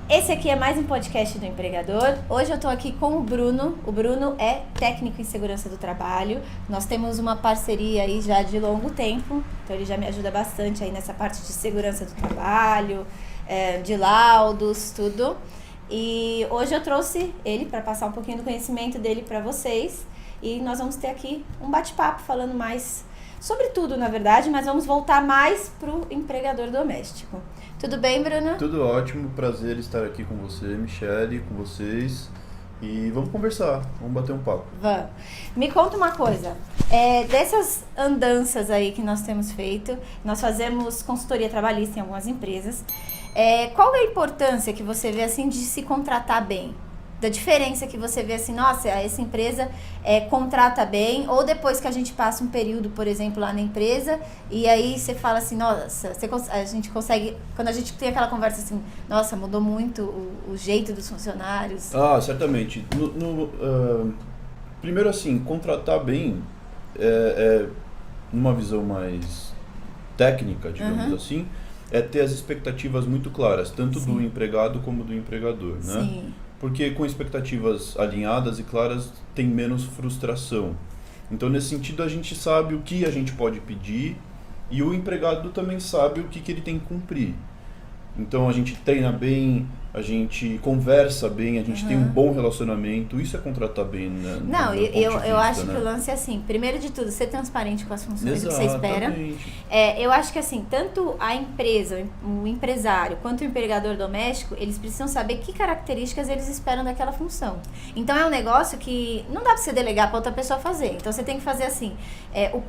Esse aqui é mais um podcast do Empregador. Hoje eu estou aqui com o Bruno. O Bruno é técnico em segurança do trabalho. Nós temos uma parceria aí já de longo tempo, então ele já me ajuda bastante aí nessa parte de segurança do trabalho, de laudos, tudo. E hoje eu trouxe ele para passar um pouquinho do conhecimento dele para vocês. E nós vamos ter aqui um bate-papo falando mais sobre tudo, na verdade, mas vamos voltar mais para o empregador doméstico. Tudo bem, Bruno? Tudo ótimo, prazer estar aqui com você, Michele, com vocês. E vamos conversar, vamos bater um papo. Vamos. Me conta uma coisa, dessas andanças aí que nós temos feito, nós fazemos consultoria trabalhista em algumas empresas, qual é a importância que você vê assim de se contratar bem? Da diferença que você vê assim, nossa, essa empresa contrata bem, ou depois que a gente passa um período, por exemplo, lá na empresa, e aí você fala assim, nossa, a gente consegue, quando a gente tem aquela conversa assim, nossa, mudou muito o jeito dos funcionários. Ah, certamente. Primeiro assim, contratar bem numa visão mais técnica, digamos assim, é ter as expectativas muito claras, tanto do empregado como do empregador, né? Sim. Porque com expectativas alinhadas e claras tem menos frustração. Então, nesse sentido, a gente sabe o que a gente pode pedir e o empregado também sabe o que ele tem que cumprir. Então, a gente treina bem, a gente conversa bem, a gente tem um bom relacionamento. Isso é contratar bem, né? Não, eu acho que o lance é assim, primeiro de tudo, ser transparente com as funções que você espera. Eu acho que assim, tanto a empresa, o empresário, quanto o empregador doméstico, eles precisam saber que características eles esperam daquela função. Então é um negócio que não dá pra você delegar pra outra pessoa fazer. Então você tem que fazer assim,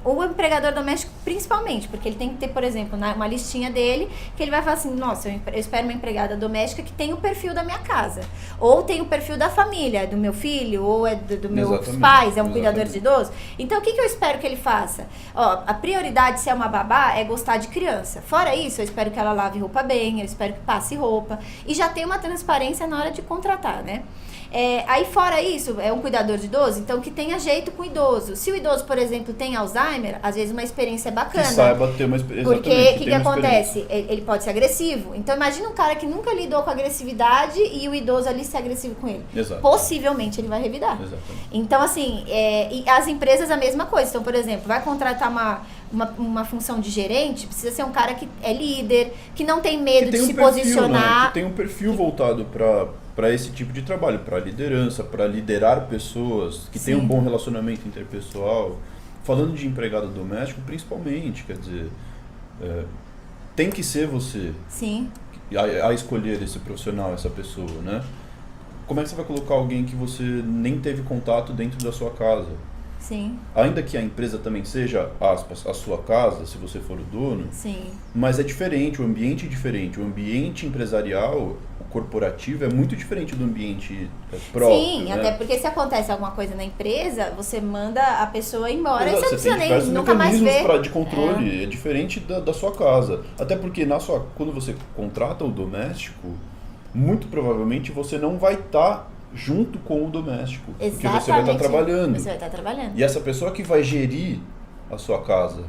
o empregador doméstico principalmente, porque ele tem que ter, por exemplo, uma listinha dele, que ele vai falar assim, nossa, eu espero uma empregada doméstica que tem o perfil da minha casa, ou tem o perfil da família, do meu filho, ou do meus pais, é um cuidador de idoso. Então o que eu espero que ele faça? A prioridade, se é uma babá, é gostar de criança. Fora isso, eu espero que ela lave roupa bem, eu espero que passe roupa, e já tem uma transparência na hora de contratar, né? Aí fora isso, é um cuidador de idoso, então que tenha jeito com o idoso. Se o idoso, por exemplo, tem Alzheimer, às vezes uma experiência é bacana. Que saiba ter uma experiência. Porque o que acontece? Ele pode ser agressivo. Então imagina um cara que nunca lidou com agressividade e o idoso ali ser agressivo com ele. Exato. Possivelmente ele vai revidar. Exatamente. Então assim, e as empresas a mesma coisa. Então, por exemplo, vai contratar uma função de gerente, precisa ser um cara que é líder, que não tem medo de se posicionar. Né? Que tem um perfil voltado para esse tipo de trabalho, para liderança, para liderar pessoas, que tem um bom relacionamento interpessoal. Falando de empregado doméstico, principalmente, quer dizer, tem que ser você a escolher esse profissional, essa pessoa, né? Como é que você vai colocar alguém que você nem teve contato dentro da sua casa? Sim. Ainda que a empresa também seja, aspas, a sua casa, se você for o dono. Sim. Mas é diferente, o ambiente é diferente. O ambiente empresarial, o corporativo, é muito diferente do ambiente próprio. Sim, né? Até porque se acontece alguma coisa na empresa, você manda a pessoa embora. Exato, e você não precisa nem nunca mais ver. De controle, é diferente da sua casa. Até porque quando você contrata o doméstico, muito provavelmente você não vai estar junto com o doméstico. Exatamente. Porque você vai estar trabalhando. Você vai estar trabalhando. E essa pessoa que vai gerir a sua casa,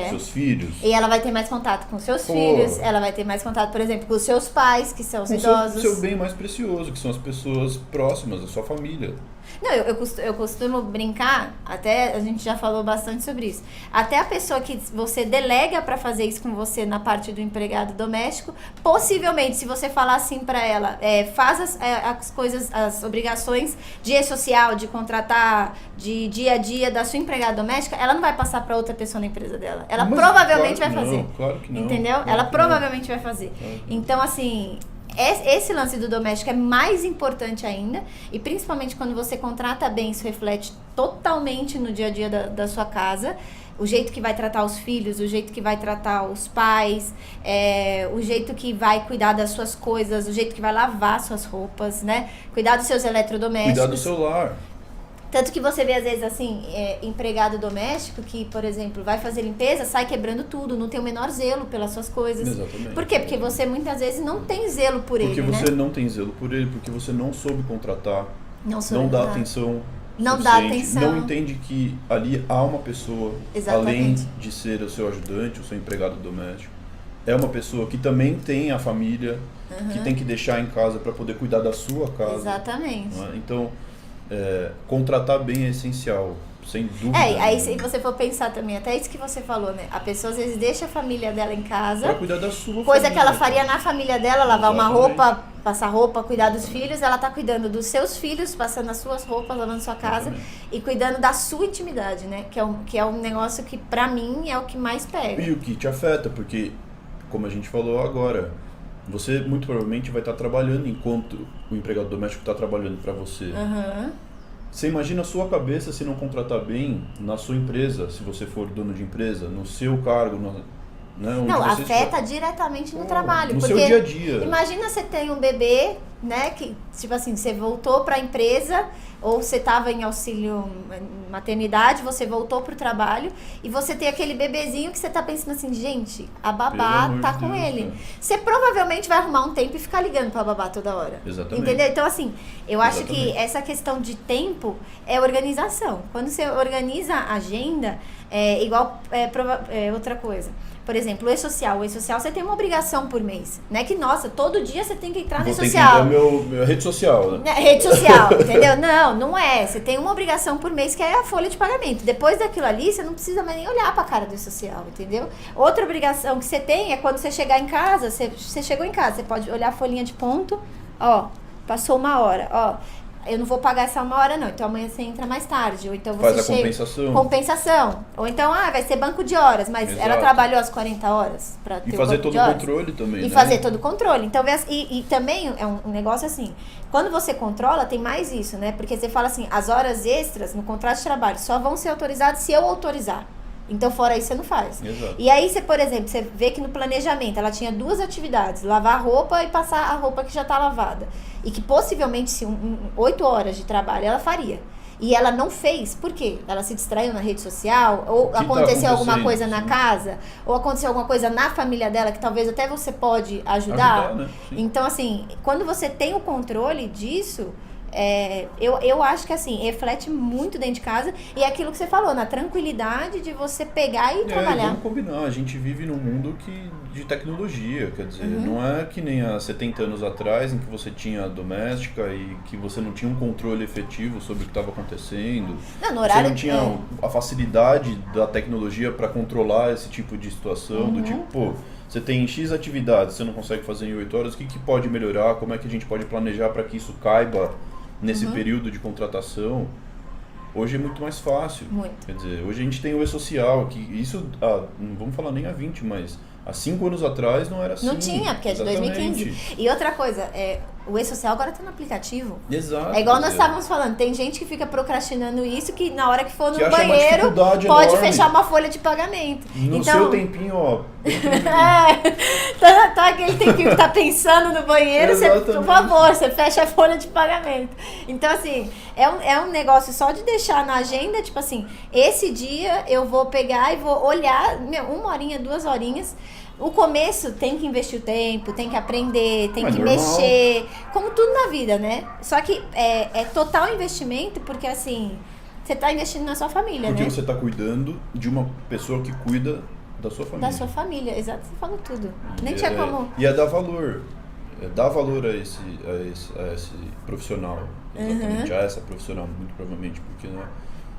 seus filhos. E ela vai ter mais contato com seus filhos, ela vai ter mais contato, por exemplo, com os seus pais, que são os idosos. O seu bem mais precioso, que são as pessoas próximas, a sua família. Não, eu costumo brincar, até a gente já falou bastante sobre isso. Até a pessoa que você delega para fazer isso com você na parte do empregado doméstico, possivelmente, se você falar assim para ela, faz as coisas, as obrigações de e-social, de contratar, de dia a dia da sua empregada doméstica, ela não vai passar para outra pessoa na empresa dela. Ela provavelmente vai fazer. Claro que não. Entendeu? Ela provavelmente vai fazer. Então, assim, esse lance do doméstico é mais importante ainda, e principalmente quando você contrata bem, isso reflete totalmente no dia a dia da sua casa. O jeito que vai tratar os filhos, o jeito que vai tratar os pais, o jeito que vai cuidar das suas coisas, o jeito que vai lavar suas roupas, né? Cuidar dos seus eletrodomésticos. Cuidar do seu lar. Tanto que você vê, às vezes, assim, empregado doméstico que, por exemplo, vai fazer limpeza, sai quebrando tudo, não tem o menor zelo pelas suas coisas. Exatamente. Por quê? Porque você, muitas vezes, não tem zelo por ele, né? Porque você não tem zelo por ele, porque você não soube contratar, não dá atenção não dá atenção. Não entende que ali há uma pessoa, Exatamente. Além de ser o seu ajudante, o seu empregado doméstico, é uma pessoa que também tem a família, que tem que deixar em casa para poder cuidar da sua casa. Exatamente. Né? Então, contratar bem é essencial, sem dúvida. Aí se você for pensar também, até isso que você falou, né? A pessoa às vezes deixa a família dela em casa. Pra cuidar da sua coisa família, que ela faria na família dela, lavar Exatamente. uma roupa, passar roupa, cuidar dos filhos. Ela tá cuidando dos seus filhos, passando as suas roupas, lavando sua casa. Exatamente. E cuidando da sua intimidade, né? Que é um negócio que pra mim é o que mais pega. E o que te afeta, porque, como a gente falou agora, você muito provavelmente vai estar trabalhando enquanto o empregado doméstico está trabalhando para você. Uhum. Você imagina a sua cabeça se não contratar bem na sua empresa, se você for dono de empresa, no seu cargo, né, onde Não, você afeta diretamente no trabalho. No porque seu dia a dia. Imagina você tem um bebê, né, que, tipo assim, você voltou para a empresa, ou você estava em auxílio maternidade, você voltou pro trabalho, e você tem aquele bebezinho que você tá pensando assim, gente, a babá tá com ele. Né? Você provavelmente vai arrumar um tempo e ficar ligando pra babá toda hora. Exatamente. Entendeu? Então, assim, eu acho que essa questão de tempo é organização. Quando você organiza a agenda, outra coisa. Por exemplo, o e-social. O e-social você tem uma obrigação por mês. Não é que, nossa, todo dia você tem que entrar no e-social. Tem que entrar minha rede social, né? Rede social, entendeu? Não é. Você tem uma obrigação por mês que é a folha de pagamento. Depois daquilo ali, você não precisa mais nem olhar pra cara do e-social, entendeu? Outra obrigação que você tem é quando você chegar em casa, você chegou em casa, você pode olhar a folhinha de ponto, ó, passou 1 hora, ó. Eu não vou pagar essa 1 hora, não. Então amanhã você entra mais tarde. Ou então você faz a compensação. Compensação. Ou então, vai ser banco de horas, mas Exato. ela trabalhou as 40 horas para ter E fazer todo o controle também. E né? fazer todo o controle. Então, e também é um negócio assim, quando você controla, tem mais isso, né? Porque você fala assim, as horas extras no contrato de trabalho só vão ser autorizadas se eu autorizar. Então, fora isso, você não faz. Exato. E aí, por exemplo, você vê que no planejamento ela tinha 2 atividades, lavar a roupa e passar a roupa que já está lavada. E que possivelmente, 8 horas de trabalho ela faria. E ela não fez, por quê? Ela se distraiu na rede social, ou aconteceu alguma coisa na casa, ou aconteceu alguma coisa na família dela que talvez até você pode ajudar. Né? Então, assim, quando você tem o controle disso, eu acho que assim, reflete muito dentro de casa, e é aquilo que você falou, na tranquilidade de você pegar e trabalhar. Vamos combinar, a gente vive num mundo de tecnologia, quer dizer, não é que nem há 70 anos atrás em que você tinha a doméstica e que você não tinha um controle efetivo sobre o que estava acontecendo. Não, no horário, você não tinha a facilidade da tecnologia para controlar esse tipo de situação, do tipo, pô, você tem X atividades, você não consegue fazer em 8 horas, o que pode melhorar, como é que a gente pode planejar para que isso caiba nesse período de contratação. Hoje é muito mais fácil. Muito. Quer dizer, hoje a gente tem o e-social, que isso, não vamos falar nem há 20, mas há 5 anos atrás não era assim. Não tinha, porque é de 2015. E outra coisa, o e-social agora tá no aplicativo. Exato. É igual nós estávamos falando, tem gente que fica procrastinando isso, que na hora que for no que banheiro, pode enorme. fechar uma folha de pagamento. No então, seu tempinho, ó. Tá aquele tempinho que tá pensando no banheiro, você, por favor, você fecha a folha de pagamento. Então, assim, é um negócio só de deixar na agenda, tipo assim, esse dia eu vou pegar e vou olhar, 1 horinha, 2 horinhas. O começo tem que investir o tempo, tem que aprender, tem que mexer, como tudo na vida, né? Só que é total investimento, porque assim, você tá investindo na sua família, porque né? você tá cuidando de uma pessoa que cuida da sua família. Da sua família, exato, você falou tudo. Nem tinha como... E dar valor. Dar valor a esse profissional, exatamente, a essa profissional, muito provavelmente, porque né,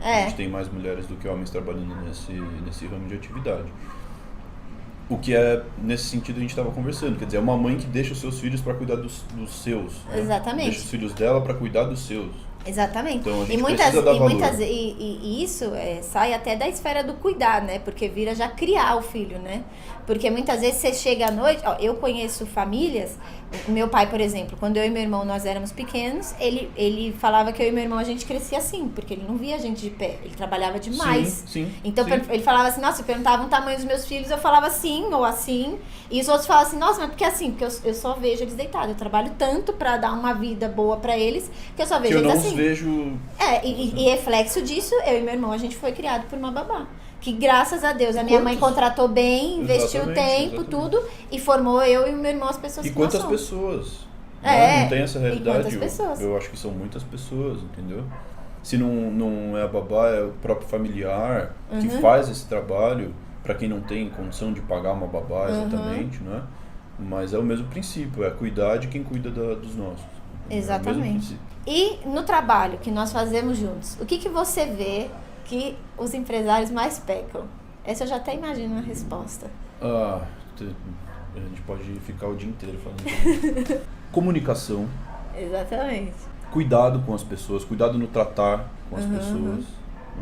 a gente tem mais mulheres do que homens trabalhando nesse ramo de atividade. O que nesse sentido a gente estava conversando, quer dizer, é uma mãe que deixa os seus filhos para cuidar dos seus. Né? Exatamente. Deixa os filhos dela para cuidar dos seus. Exatamente. Então, a gente precisa dar valor. E isso sai até da esfera do cuidar, né? Porque vira já criar o filho, né? Porque muitas vezes você chega à noite... eu conheço famílias... Meu pai, por exemplo, quando eu e meu irmão nós éramos pequenos, ele falava que eu e meu irmão a gente crescia assim, porque ele não via a gente de pé, ele trabalhava demais. Sim, então ele falava assim, nossa, perguntavam o tamanho dos meus filhos, eu falava assim ou assim, e os outros falavam assim, nossa, mas por que assim? Porque eu só vejo eles deitados, eu trabalho tanto pra dar uma vida boa pra eles, que eu só vejo eles assim. Eu não vejo... E reflexo disso, eu e meu irmão, a gente foi criado por uma babá. Que graças a Deus a minha mãe contratou bem, investiu o tempo, tudo, e formou eu e o meu irmão as pessoas que nós somos. E quantas pessoas? Não tem essa realidade. Eu acho que são muitas pessoas, entendeu? Se não é a babá, é o próprio familiar que faz esse trabalho, para quem não tem condição de pagar uma babá exatamente, né? Mas é o mesmo princípio, é cuidar de quem cuida dos nossos. Exatamente. E no trabalho que nós fazemos juntos, o que você vê que os empresários mais pecam? Essa eu já até imagino a resposta. A gente pode ficar o dia inteiro falando. Comunicação. Exatamente. Cuidado com as pessoas, cuidado no tratar com as pessoas.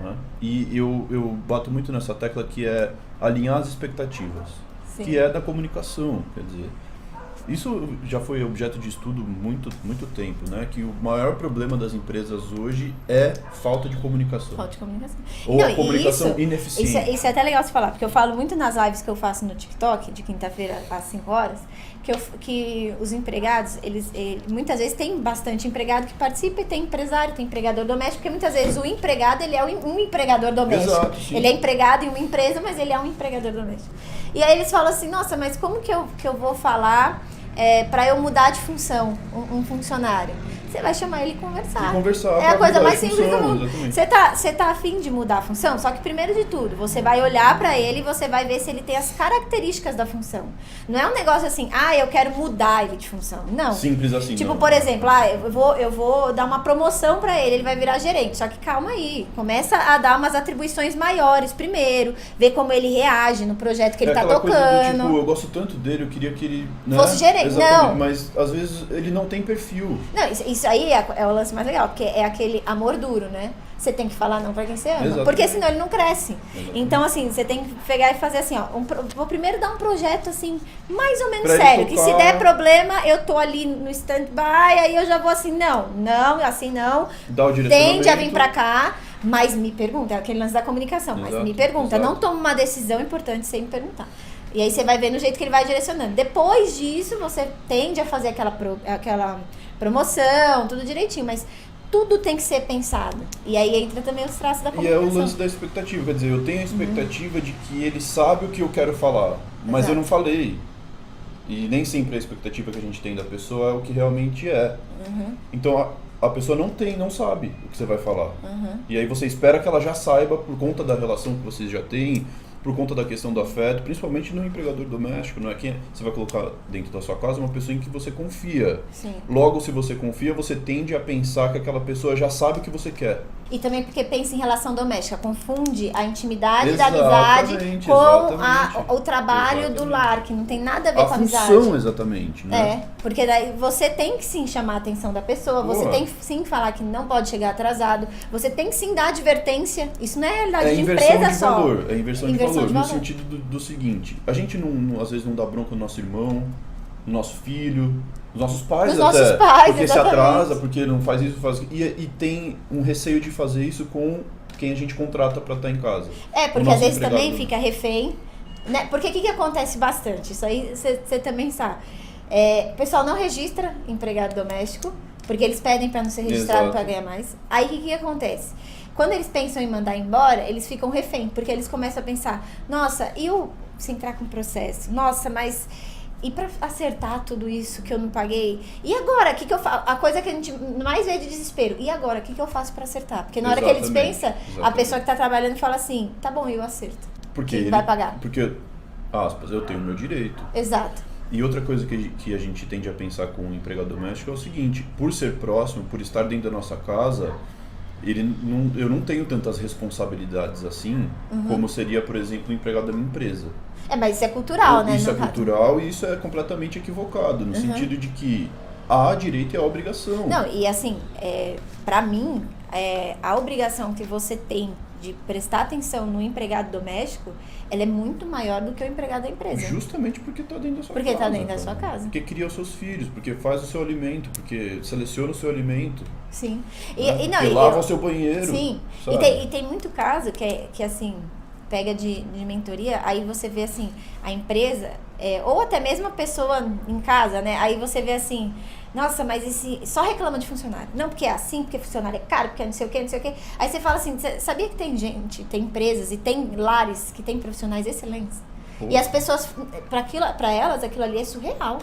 Né? E eu bato muito nessa tecla que é alinhar as expectativas. Sim. Que é da comunicação, quer dizer. Isso já foi objeto de estudo muito tempo, né? Que o maior problema das empresas hoje é falta de comunicação. Falta de comunicação. Ou a comunicação ineficiente. Isso é até legal você falar, porque eu falo muito nas lives que eu faço no TikTok, de quinta-feira às 5 horas, que os empregados, eles muitas vezes tem bastante empregado que participa e tem empresário, tem empregador doméstico, porque muitas vezes o empregado, ele é um empregador doméstico. Exato, sim. Ele é empregado em uma empresa, mas ele é um empregador doméstico. E aí eles falam assim, nossa, mas como que eu vou falar para eu mudar de função um funcionário? Você vai chamar ele e conversar. É a coisa mais simples do mundo. Você tá afim de mudar a função? Só que primeiro de tudo, você vai olhar para ele e você vai ver se ele tem as características da função. Não é um negócio assim, eu quero mudar ele de função. Não. Simples assim. Tipo, não. por exemplo, eu vou dar uma promoção para ele vai virar gerente. Só que calma aí, começa a dar umas atribuições maiores primeiro, ver como ele reage no projeto que ele tá tocando. Coisa do, tipo, eu gosto tanto dele, eu queria que ele fosse gerente. Exatamente, não. Mas às vezes ele não tem perfil. Não, isso aí é o lance mais legal, porque é aquele amor duro, né? Você tem que falar não pra quem você ama. Exatamente. Porque senão ele não cresce. Exatamente. Então, assim, você tem que pegar e fazer assim, vou primeiro dar um projeto, assim, mais ou menos sério. Que se der problema, eu tô ali no stand-by, aí eu já vou assim, não, assim não. Dá o direcionamento. Tende a vir pra cá, mas me pergunta. É aquele lance da comunicação, mas me pergunta. Não toma uma decisão importante sem me perguntar. E aí você vai ver no jeito que ele vai direcionando. Depois disso, você tende a fazer aquela promoção, tudo direitinho, mas tudo tem que ser pensado. E aí entra também os traços da comunicação. E é o lance da expectativa, quer dizer, eu tenho a expectativa de que ele sabe o que eu quero falar, mas eu não falei. E nem sempre a expectativa que a gente tem da pessoa é o que realmente é. Então a pessoa não sabe o que você vai falar. E aí você espera que ela já saiba por conta da relação que vocês já têm, por conta da questão do afeto, principalmente no empregador doméstico, não é quem você vai colocar dentro da sua casa uma pessoa em que você confia. Sim. Logo, se você confia, você tende a pensar que aquela pessoa já sabe o que você quer. E também porque pensa em relação doméstica, confunde a intimidade da amizade com o trabalho do lar, que não tem nada a ver com a amizade. A função, exatamente, né? Porque daí você tem que sim chamar a atenção da pessoa, você tem que sim falar que não pode chegar atrasado, você tem que sim dar advertência. Isso não é realidade de empresa só. É inversão de valor, no sentido do seguinte, a gente às vezes não dá bronca no nosso irmão, no nosso filho, nos nossos pais porque se atrasa, porque não faz isso, faz aquilo, e tem um receio de fazer isso com quem a gente contrata para estar em casa. Porque às vezes também fica refém, né? Porque o que acontece bastante, isso aí você também sabe, o pessoal não registra empregado doméstico, porque eles pedem para não ser registrado para ganhar mais. Aí o que acontece? Quando eles pensam em mandar embora, eles ficam refém, porque eles começam a pensar, nossa, e se entrar com processo? Nossa, mas e pra acertar tudo isso que eu não paguei? E agora, o que eu faço? A coisa que a gente mais vê de desespero. E agora, o que eu faço pra acertar? Porque na hora que eles pensam, a pessoa que tá trabalhando fala assim, tá bom, eu acerto. Porque ele vai pagar. Porque, aspas, eu tenho o meu direito. Exato. E outra coisa que a gente tende a pensar com o empregado doméstico é o seguinte, por ser próximo, por estar dentro da nossa casa, eu não tenho tantas responsabilidades assim, como seria, por exemplo, o empregado da minha empresa. Mas isso é cultural, né? Isso é cultural e isso é completamente equivocado, no sentido de que há direito e há obrigação. Não, e assim, pra mim, a obrigação que você tem de prestar atenção no empregado doméstico, ela é muito maior do que o empregado da empresa. Justamente porque está dentro da sua casa. Porque está dentro da sua casa. Porque cria os seus filhos, porque faz o seu alimento, porque seleciona o seu alimento. Sim. Porque lava o seu banheiro. Sim. E tem muito caso que assim, pega de mentoria, aí você vê assim, a empresa, ou até mesmo a pessoa em casa, né? Aí você vê assim, nossa, mas só reclama de funcionário. Não, porque é assim, porque funcionário é caro, porque não sei o que, não sei o que. Aí você fala assim, sabia que tem tem empresas e tem lares que tem profissionais excelentes? E as pessoas, para elas, aquilo ali é surreal.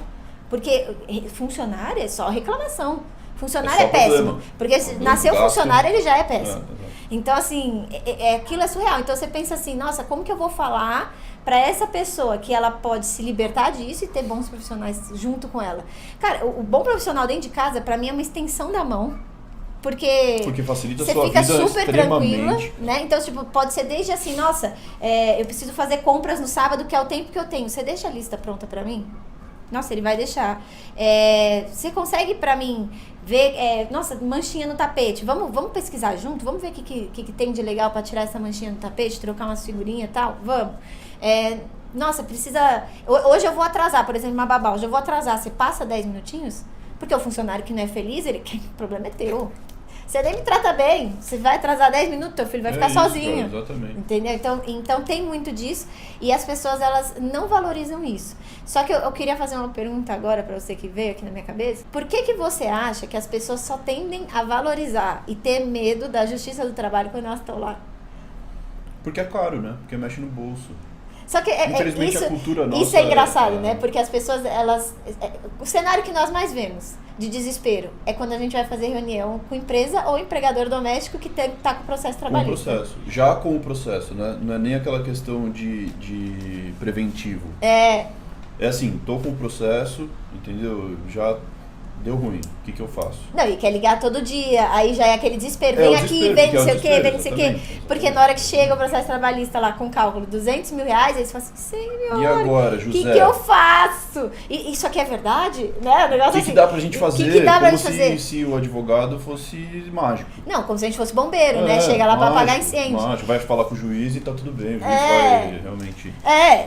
Porque funcionário é só reclamação. Funcionário é péssimo. Problema. Porque se nasceu funcionário, ele já é péssimo. Então, assim, aquilo é surreal. Então, você pensa assim, nossa, como que eu vou falar para essa pessoa que ela pode se libertar disso e ter bons profissionais junto com ela. Cara, o bom profissional dentro de casa, para mim, é uma extensão da mão. Porque facilita você a sua fica vida super tranquila, extremamente. né? Então, tipo, pode ser desde assim, nossa, eu preciso fazer compras no sábado, que é o tempo que eu tenho. Você deixa a lista pronta pra mim? Nossa, ele vai deixar. Você consegue pra mim ver, nossa, manchinha no tapete. Vamos pesquisar junto? Vamos ver o que tem de legal pra tirar essa manchinha no tapete, trocar umas figurinhas e tal? Vamos. Nossa, precisa... Hoje eu vou atrasar, por exemplo, uma babá. Hoje eu vou atrasar. Você passa 10 minutinhos? Porque o funcionário que não é feliz, o problema é teu. Você nem me trata bem. Você vai atrasar 10 minutos, teu filho vai ficar sozinho. Cara, exatamente. Entendeu? Então tem muito disso. E as pessoas, elas não valorizam isso. Só que eu queria fazer uma pergunta agora pra você que veio aqui na minha cabeça. Por que você acha que as pessoas só tendem a valorizar e ter medo da justiça do trabalho quando elas estão lá? Porque é caro, né? Porque mexe no bolso. Só que infelizmente isso, a cultura nossa isso é engraçado, né? Porque as pessoas, o cenário que nós mais vemos de desespero é quando a gente vai fazer reunião com empresa ou empregador doméstico que tá com o processo trabalhista. Com o processo. Já com o processo, né? Não é nem aquela questão de preventivo. É assim, tô com o processo, entendeu? Já deu ruim. O que eu faço? Não, e quer ligar todo dia, aí já é aquele desespero. Vem aqui, vem não sei o quê, vem não sei o quê. Porque na hora que chega o processo trabalhista lá com cálculo, R$200 mil, eles falam assim, senhor, e agora, José? O que eu faço? E isso aqui é verdade? Né? O negócio que assim, dá pra gente fazer? Que dá pra gente fazer? Se o advogado fosse mágico. Não, como se a gente fosse bombeiro, né? Chega lá pra apagar incêndio. Mágico, vai falar com o juiz e tá tudo bem. O juiz vai realmente...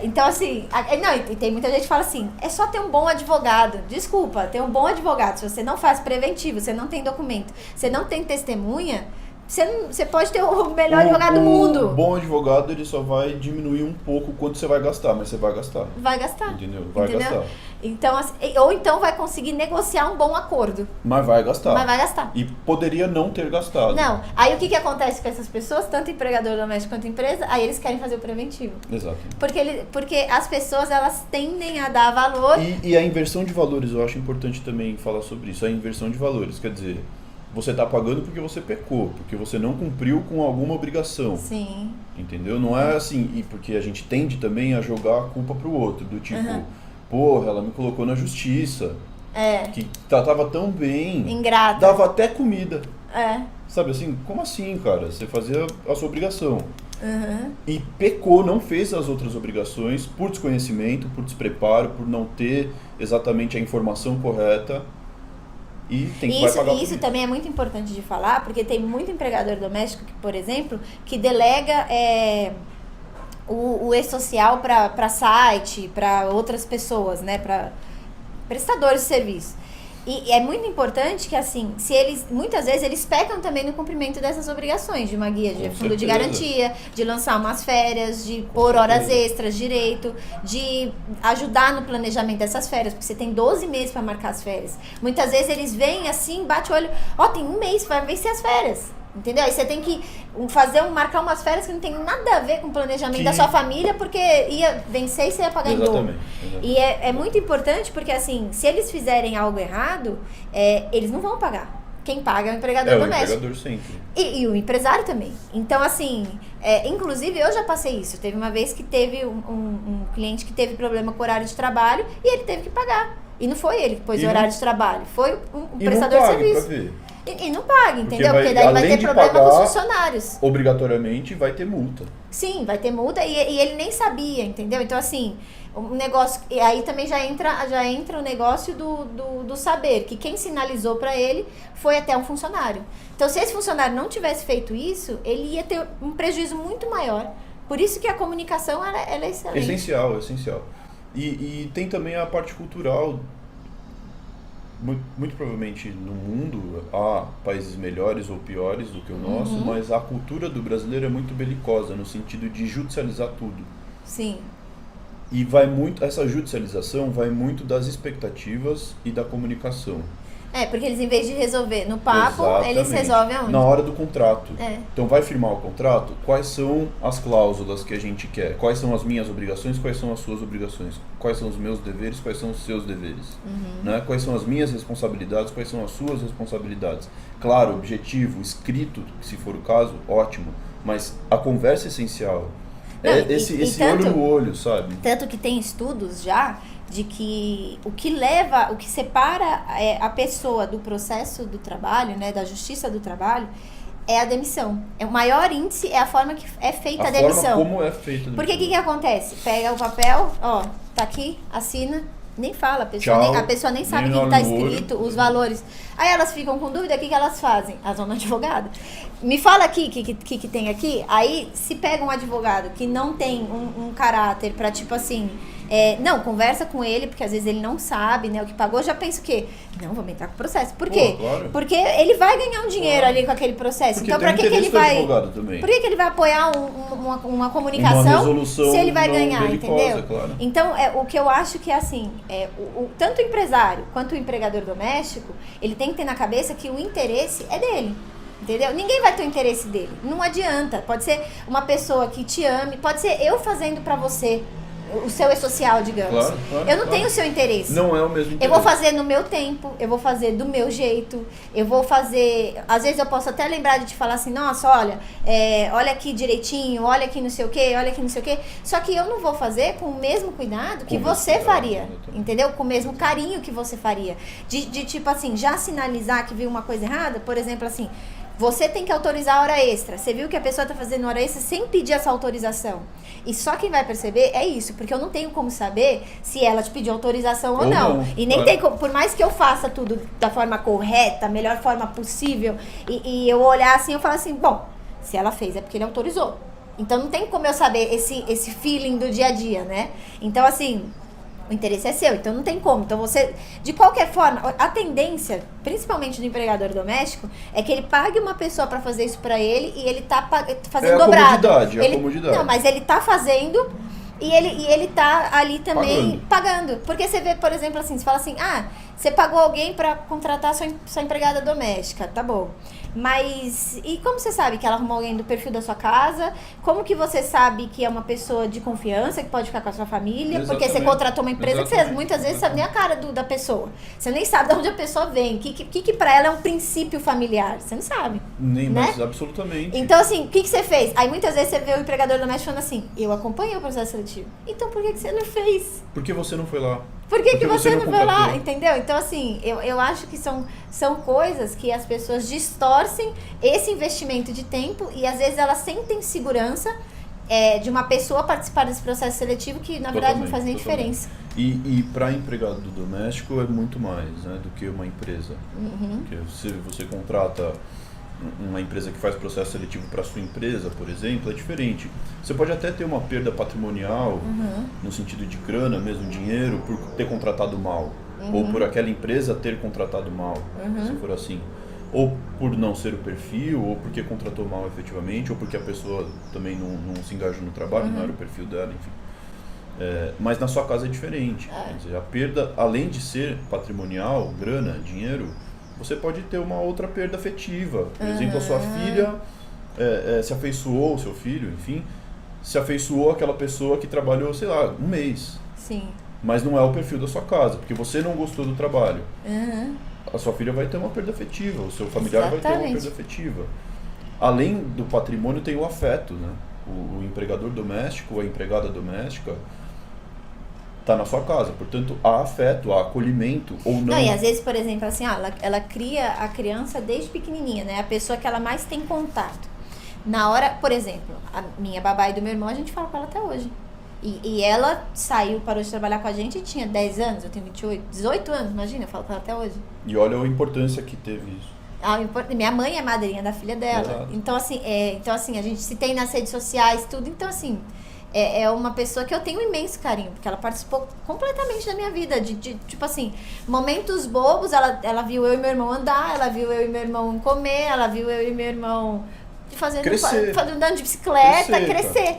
então assim... Não, e tem muita gente que fala assim, é só ter um bom advogado. Desculpa, ter um bom advogado. Se você não faz preventivo, você não tem documento, você não tem testemunha, você pode ter o melhor advogado do mundo. O bom advogado, ele só vai diminuir um pouco o quanto você vai gastar, mas você vai gastar. Vai gastar. Entendeu? Vai gastar. Então, assim, ou então vai conseguir negociar um bom acordo. Mas vai gastar. Mas vai gastar. E poderia não ter gastado. Não. Aí o que acontece com essas pessoas, tanto empregador doméstico quanto empresa? Aí eles querem fazer o preventivo. Exato. Porque as pessoas, elas tendem a dar valor. E a inversão de valores, eu acho importante também falar sobre isso. A inversão de valores, quer dizer, você está pagando porque você pecou, porque você não cumpriu com alguma obrigação. Sim. Entendeu? Não é assim, e porque a gente tende também a jogar a culpa pro outro, do tipo, porra, ela me colocou na justiça, que tratava tão bem, ingrata, dava até comida. Sabe assim, como assim, cara? Você fazia a sua obrigação. E pecou, não fez as outras obrigações por desconhecimento, por despreparo, por não ter exatamente a informação correta. E tem que pagar isso também é muito importante de falar, porque tem muito empregador doméstico, que, por exemplo, que delega o e-social para site, para outras pessoas, né, para prestadores de serviço. E é muito importante que, assim, muitas vezes eles pecam também no cumprimento dessas obrigações, de uma guia de fundo de garantia, de lançar umas férias, de pôr horas extras direito, de ajudar no planejamento dessas férias, porque você tem 12 meses para marcar as férias. Muitas vezes eles vêm assim, bate o olho, tem um mês, vai vencer as férias. Entendeu? Aí você tem que marcar umas férias que não tem nada a ver com o planejamento da sua família, porque ia vencer e você ia pagar em dobro. E é muito importante porque, assim, se eles fizerem algo errado, eles não vão pagar. Quem paga é o empregador doméstico. O empregador sempre. E o empresário também. Então, assim, inclusive eu já passei isso. Teve uma vez que teve um cliente que teve problema com o horário de trabalho e ele teve que pagar. E não foi ele que pôs o horário de trabalho, foi um prestador de serviço. E não paga, entendeu? Porque daí vai ter problema com os funcionários. Obrigatoriamente vai ter multa. Sim, vai ter multa e ele nem sabia, entendeu? Então, assim, o negócio. E aí também já entra o negócio do saber, que quem sinalizou para ele foi até um funcionário. Então, se esse funcionário não tivesse feito isso, ele ia ter um prejuízo muito maior. Por isso que a comunicação ela é excelente. Essencial. E tem também a parte cultural. Muito provavelmente no mundo há países melhores ou piores do que o nosso, mas a cultura do brasileiro é muito belicosa, no sentido de judicializar tudo. Sim. E essa judicialização vai muito das expectativas e da comunicação. Porque eles, em vez de resolver no papo, eles resolvem aonde? Na hora do contrato. Então, vai firmar o contrato, quais são as cláusulas que a gente quer? Quais são as minhas obrigações, quais são as suas obrigações? Quais são os meus deveres, quais são os seus deveres? Né? Quais são as minhas responsabilidades, quais são as suas responsabilidades? Claro, objetivo, escrito, se for o caso, ótimo. Mas a conversa é essencial. Esse olho no olho, sabe? Tanto que tem estudos já de que o que separa a pessoa do processo do trabalho, né, da justiça do trabalho, é a demissão. O maior índice é a forma que é feita a demissão. A forma como é feita a demissão. Porque o que acontece? Pega o papel, ó, tá aqui, assina, nem fala, a pessoa nem sabe o que tá escrito, os valores. Aí elas ficam com dúvida, o que elas fazem? Elas vão no advogado. Me fala aqui o que tem aqui. Aí, se pega um advogado que não tem um caráter pra, tipo assim... não, conversa com ele, porque às vezes ele não sabe, né, o que pagou, já pensa o quê? Não, vamos entrar com o processo. Por quê? Claro. Porque ele vai ganhar um dinheiro ali com aquele processo. Porque então, pra que ele vai... Também. Por que ele vai apoiar uma comunicação se ele vai ganhar, entendeu? Claro. Então, o que eu acho que é assim, tanto o empresário quanto o empregador doméstico, ele tem que ter na cabeça que o interesse é dele. Entendeu? Ninguém vai ter o interesse dele. Não adianta. Pode ser uma pessoa que te ame, pode ser eu fazendo pra você. O seu é social, digamos. Claro, eu não tenho o seu interesse. Não é o mesmo interesse. Eu vou fazer no meu tempo, eu vou fazer do meu jeito, eu vou fazer... Às vezes eu posso até lembrar de te falar assim, nossa, olha, olha aqui direitinho, olha aqui não sei o quê, olha aqui não sei o quê. Só que eu não vou fazer com o mesmo cuidado que você faria, entendeu? Com o mesmo carinho que você faria. De tipo assim, já sinalizar que viu uma coisa errada, por exemplo assim... Você tem que autorizar a hora extra. Você viu que a pessoa está fazendo hora extra sem pedir essa autorização. E só quem vai perceber é isso. Porque eu não tenho como saber se ela te pediu autorização ou não. E nem tem como, por mais que eu faça tudo da forma correta, melhor forma possível, e eu olhar assim, eu falo assim, bom, se ela fez é porque ele autorizou. Então não tem como eu saber esse feeling do dia a dia, né? Então assim... O interesse é seu, então não tem como. Então você, de qualquer forma, a tendência, principalmente do empregador doméstico, é que ele pague uma pessoa para fazer isso para ele e ele tá fazendo dobrado. É a comodidade. Não, mas ele tá fazendo e ele tá ali também pagando. Porque você vê, por exemplo, assim, você fala assim, você pagou alguém para contratar sua empregada doméstica, tá bom. Mas, e como você sabe que ela arrumou alguém do perfil da sua casa? Como que você sabe que é uma pessoa de confiança, que pode ficar com a sua família? Exatamente. Porque você contratou uma empresa que você muitas vezes sabe nem a cara da pessoa. Você nem sabe de onde a pessoa vem. Que pra ela é um princípio familiar. Você não sabe. Nem, né? Mas absolutamente. Então, assim, o que você fez? Aí muitas vezes você vê o empregador doméstico falando assim, eu acompanhei o processo seletivo. Então por que você não fez? Por que você não foi lá? Por que você não foi lá? Entendeu? Então, assim, eu acho que são coisas que as pessoas distorcem esse investimento de tempo e às vezes elas sentem segurança de uma pessoa participar desse processo seletivo que, na verdade, não faz nem diferença. E para empregado doméstico é muito mais, né, do que uma empresa. Porque se você contrata uma empresa que faz processo seletivo para sua empresa, por exemplo, é diferente. Você pode até ter uma perda patrimonial, no sentido de grana mesmo, dinheiro, por ter contratado mal. Ou por aquela empresa ter contratado mal, se for assim. Ou por não ser o perfil, ou porque contratou mal efetivamente, ou porque a pessoa também não se engajou no trabalho, não era o perfil dela, enfim. Mas na sua casa é diferente. Quer dizer, a perda, além de ser patrimonial, grana, dinheiro, você pode ter uma outra perda afetiva. Por exemplo, a sua filha se afeiçoou, o seu filho, enfim, se afeiçoou àquela pessoa que trabalhou, sei lá, um mês. Sim. Mas não é o perfil da sua casa, porque você não gostou do trabalho. A sua filha vai ter uma perda afetiva, o seu familiar vai ter uma perda afetiva. Além do patrimônio, tem o afeto, né? O empregador doméstico, a empregada doméstica, está na sua casa, portanto há afeto, há acolhimento ou não. E às vezes, por exemplo, assim, ela cria a criança desde pequenininha, né? A pessoa que ela mais tem contato. Na hora, por exemplo, a minha babá e do meu irmão, a gente fala com ela até hoje. E ela parou de trabalhar com a gente e tinha 10 anos, eu tenho 28, 18 anos, imagina, eu falo com ela até hoje. E olha a importância que teve isso. Minha mãe é madrinha da filha dela. Exato. Então assim, a gente se tem nas redes sociais, tudo, então assim... É uma pessoa que eu tenho um imenso carinho, porque ela participou completamente da minha vida, de tipo assim, momentos bobos, ela viu eu e meu irmão andar, ela viu eu e meu irmão comer, ela viu eu e meu irmão andando de bicicleta, crescer.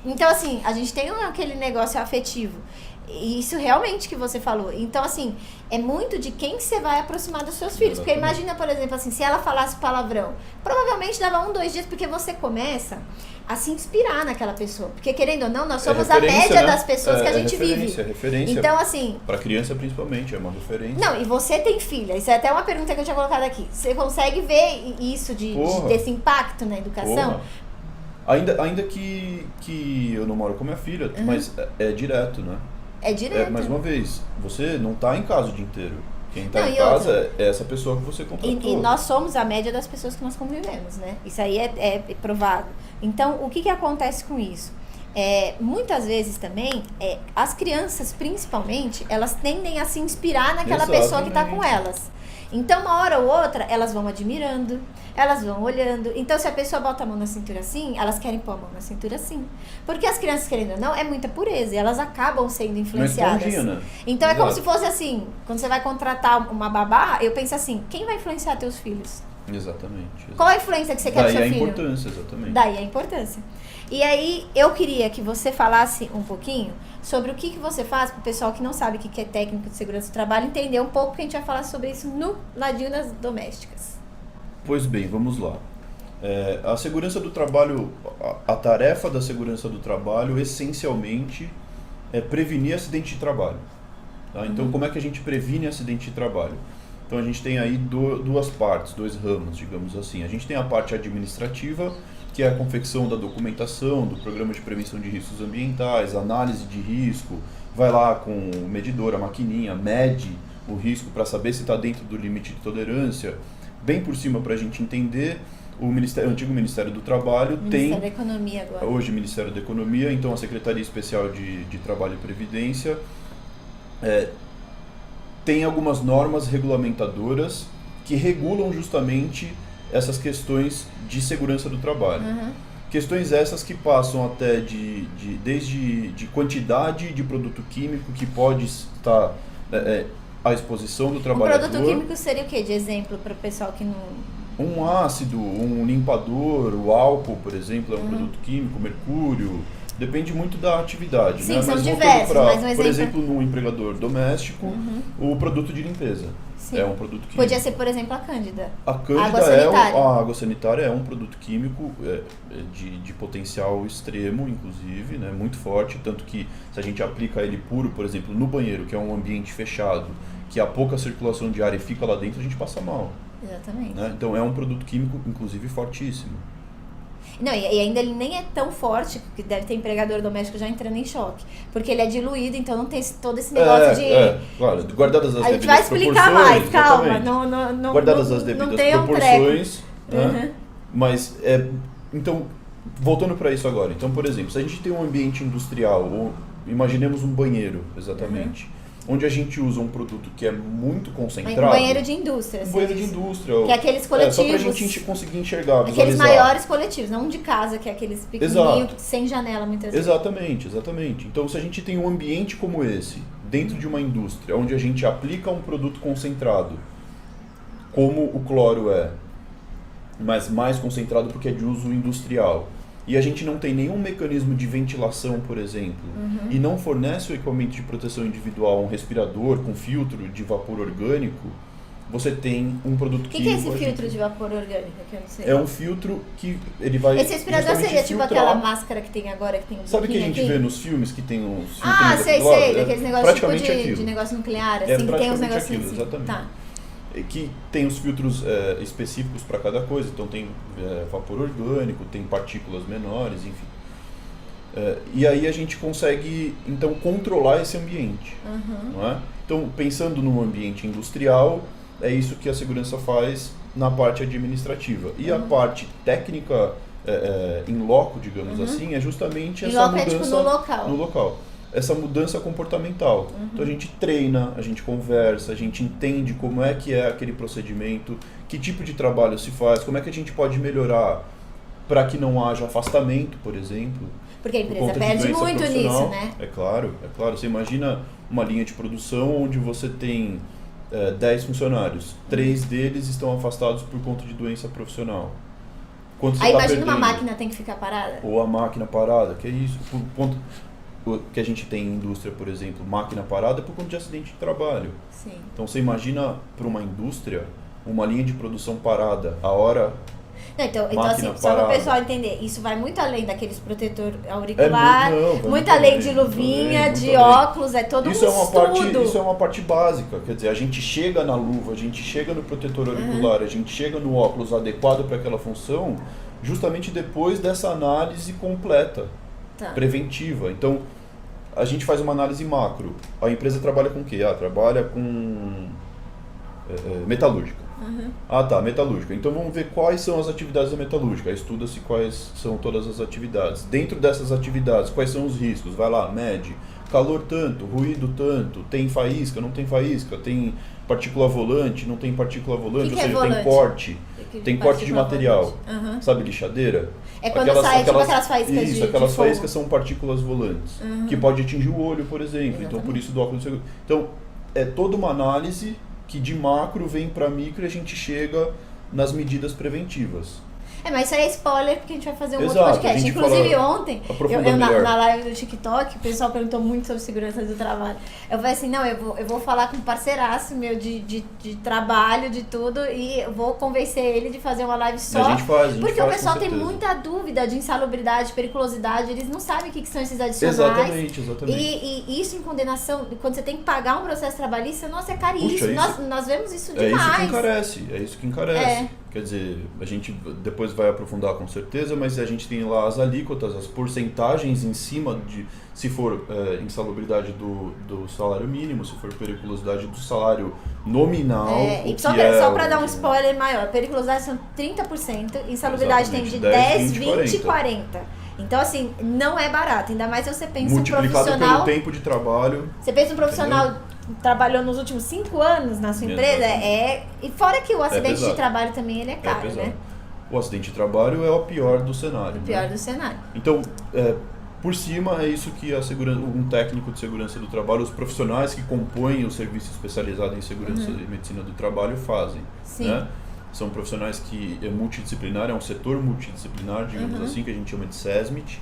Então assim, a gente tem aquele negócio afetivo. E isso realmente que você falou. Então, assim, é muito de quem você vai aproximar dos seus filhos. Porque imagina, por exemplo, assim, se ela falasse palavrão, provavelmente dava 1-2 dias, porque você começa a se inspirar naquela pessoa. Porque, querendo ou não, nós somos a média, né, das pessoas que a gente vive. É referência. Então, assim... Para criança, principalmente, é uma referência. Não, e você tem filha. Isso é até uma pergunta que eu tinha colocado aqui. Você consegue ver isso desse impacto na educação? Ainda que eu não moro com minha filha, mas é direto, né? É direto. Mais uma vez, você não está em casa o dia inteiro. Quem está em casa é essa pessoa que você contratou. E nós somos a média das pessoas que nós convivemos, né? Isso aí é provado. Então, o que acontece com isso? Muitas vezes também, as crianças, principalmente, elas tendem a se inspirar naquela pessoa que está com elas. Então, uma hora ou outra, elas vão admirando, elas vão olhando. Então, se a pessoa bota a mão na cintura assim, elas querem pôr a mão na cintura assim. Porque as crianças, querendo ou não, é muita pureza e elas acabam sendo influenciadas. Né? Então, é como se fosse assim, quando você vai contratar uma babá, eu penso assim, quem vai influenciar teus filhos? Exatamente. Qual a influência que você quer do seu filho? Daí a importância, exatamente. Daí a importância. E aí, eu queria que você falasse um pouquinho sobre o que você faz para o pessoal que não sabe o que é técnico de segurança do trabalho entender um pouco, porque a gente vai falar sobre isso no ladinho das domésticas. Pois bem, vamos lá. A segurança do trabalho, a tarefa da segurança do trabalho, essencialmente, é prevenir acidente de trabalho. Tá? Então, como é que a gente previne acidente de trabalho? Então, a gente tem aí duas partes, dois ramos, digamos assim. A gente tem a parte administrativa, que é a confecção da documentação, do programa de prevenção de riscos ambientais, análise de risco, vai lá com o medidor, a maquininha, mede o risco para saber se está dentro do limite de tolerância. Bem por cima, para a gente entender, o antigo Ministério do Trabalho Ministério da Economia agora. Hoje Ministério da Economia, então a Secretaria Especial de Trabalho e Previdência tem algumas normas regulamentadoras que regulam justamente essas questões de segurança do trabalho. Questões essas que passam até desde quantidade de produto químico que pode estar à exposição do trabalhador. Um produto químico seria o quê? De exemplo para o pessoal que não... Um ácido, um limpador, o álcool, por exemplo, é um produto químico, mercúrio, depende muito da atividade. Sim, né? são diversos, mas um exemplo... Por exemplo, no empregador doméstico, o produto de limpeza. Sim. É um produto químico. Podia ser, por exemplo, a Cândida. A Cândida a água sanitária é um produto químico de potencial extremo, inclusive, né, muito forte, tanto que se a gente aplica ele puro, por exemplo, no banheiro, que é um ambiente fechado, que há pouca circulação de ar e fica lá dentro, a gente passa mal. Exatamente. Né? Então é um produto químico, inclusive, fortíssimo. Não, e ainda ele nem é tão forte, que deve ter empregador doméstico já entrando em choque. Porque ele é diluído, então não tem todo esse negócio de... Claro, guardadas as devidas proporções... A gente vai explicar mais, calma. Não, guardadas as devidas proporções, né? Mas, então, voltando para isso agora. Então, por exemplo, se a gente tem um ambiente industrial, ou imaginemos um banheiro, exatamente, onde a gente usa um produto que é muito concentrado... Um banheiro de indústria. Um banheiro de indústria. Que é aqueles coletivos... Só pra gente conseguir enxergar, visualizar. Aqueles maiores coletivos, não um de casa, que é aqueles pequenininhos, sem janela muitas vezes. Exatamente. Então, se a gente tem um ambiente como esse, dentro de uma indústria, onde a gente aplica um produto concentrado, como o cloro mas mais concentrado porque é de uso industrial, e a gente não tem nenhum mecanismo de ventilação, por exemplo, e não fornece o equipamento de proteção individual, um respirador com filtro de vapor orgânico, você tem um produto químico... O que é esse filtro de vapor orgânico? Que eu não sei. É um filtro que ele vai... Esse respirador seria tipo aquela máscara que tem agora, que tem um... Sabe o que a gente vê nos filmes que tem uns... sei, daqueles negócios tipo de negócio nuclear, assim, que tem uns negócios assim. Exatamente. Tá. Que tem os filtros específicos para cada coisa, então tem vapor orgânico, tem partículas menores, enfim. E aí a gente consegue, então, controlar esse ambiente. Não é? Então, pensando num ambiente industrial, é isso que a segurança faz na parte administrativa. E a parte técnica, em loco, digamos assim, é justamente essa mudança... Tipo no local. No local. Essa mudança comportamental. Então a gente treina, a gente conversa, a gente entende como é que é aquele procedimento, que tipo de trabalho se faz, como é que a gente pode melhorar para que não haja afastamento, por exemplo. Porque a empresa perde muito nisso, né? É claro. Você imagina uma linha de produção onde você tem 10 funcionários, 3 deles estão afastados por conta de doença profissional. Aí imagina uma máquina tem que ficar parada. Ou a máquina parada, que é isso, por ponto... que a gente tem em indústria, por exemplo, máquina parada por conta de acidente de trabalho. Sim. Então você imagina para uma indústria uma linha de produção parada, a hora Então assim, só para o pessoal entender, isso vai muito além daqueles protetor auricular, muito além de luvinha, de óculos, é todo isso um estudo. Isso é uma parte básica, quer dizer, a gente chega na luva, a gente chega no protetor auricular, a gente chega no óculos adequado para aquela função, justamente depois dessa análise completa, preventiva. Então, a gente faz uma análise macro. A empresa trabalha com o quê? Trabalha com metalúrgica. Metalúrgica. Então vamos ver quais são as atividades da metalúrgica. Estuda-se quais são todas as atividades. Dentro dessas atividades, quais são os riscos? Vai lá, mede. Calor tanto, ruído tanto, tem faísca, não tem faísca, tem partícula volante, não tem partícula volante, ou seja, tem corte. Tem corte de material. Sabe, lixadeira? É quando sai aquelas faíscas Isso, aquelas faíscas são partículas volantes, que pode atingir o olho, por exemplo. Exatamente. Então, por isso do óculos de segurança. Então, é toda uma análise que de macro vem para micro e a gente chega nas medidas preventivas. Mas isso aí é spoiler, porque a gente vai fazer outro podcast. Inclusive ontem, eu na live do TikTok, o pessoal perguntou muito sobre segurança do trabalho. Eu falei assim, eu vou falar com um parceiraço meu de trabalho, de tudo, e eu vou convencer ele de fazer uma live só. Porque o pessoal tem muita dúvida de insalubridade, periculosidade, eles não sabem o que são esses adicionais. Exatamente. E isso em condenação, quando você tem que pagar um processo trabalhista, nossa, é caríssimo. Nós vemos isso demais. É isso que encarece. Quer dizer, a gente depois vai aprofundar com certeza, mas a gente tem lá as alíquotas, as porcentagens em cima de, se for insalubridade do salário mínimo, se for periculosidade do salário nominal. E só para dar um spoiler maior, periculosidade são 30%, insalubridade tem de 10, 20 e 40%. Então, assim, não é barato, ainda mais se você pensa um profissional... Multiplicado pelo tempo de trabalho. Você pensa um profissional... trabalhou nos últimos 5 anos na sua empresa, e fora que o acidente de trabalho também ele é caro, né? O acidente de trabalho é o pior do cenário. Do cenário. Então, por cima é isso que um técnico de segurança do trabalho, os profissionais que compõem o serviço especializado em segurança e medicina do trabalho fazem. Sim. Né? São profissionais que é multidisciplinar, é um setor multidisciplinar, digamos assim, que a gente chama de SESMIT,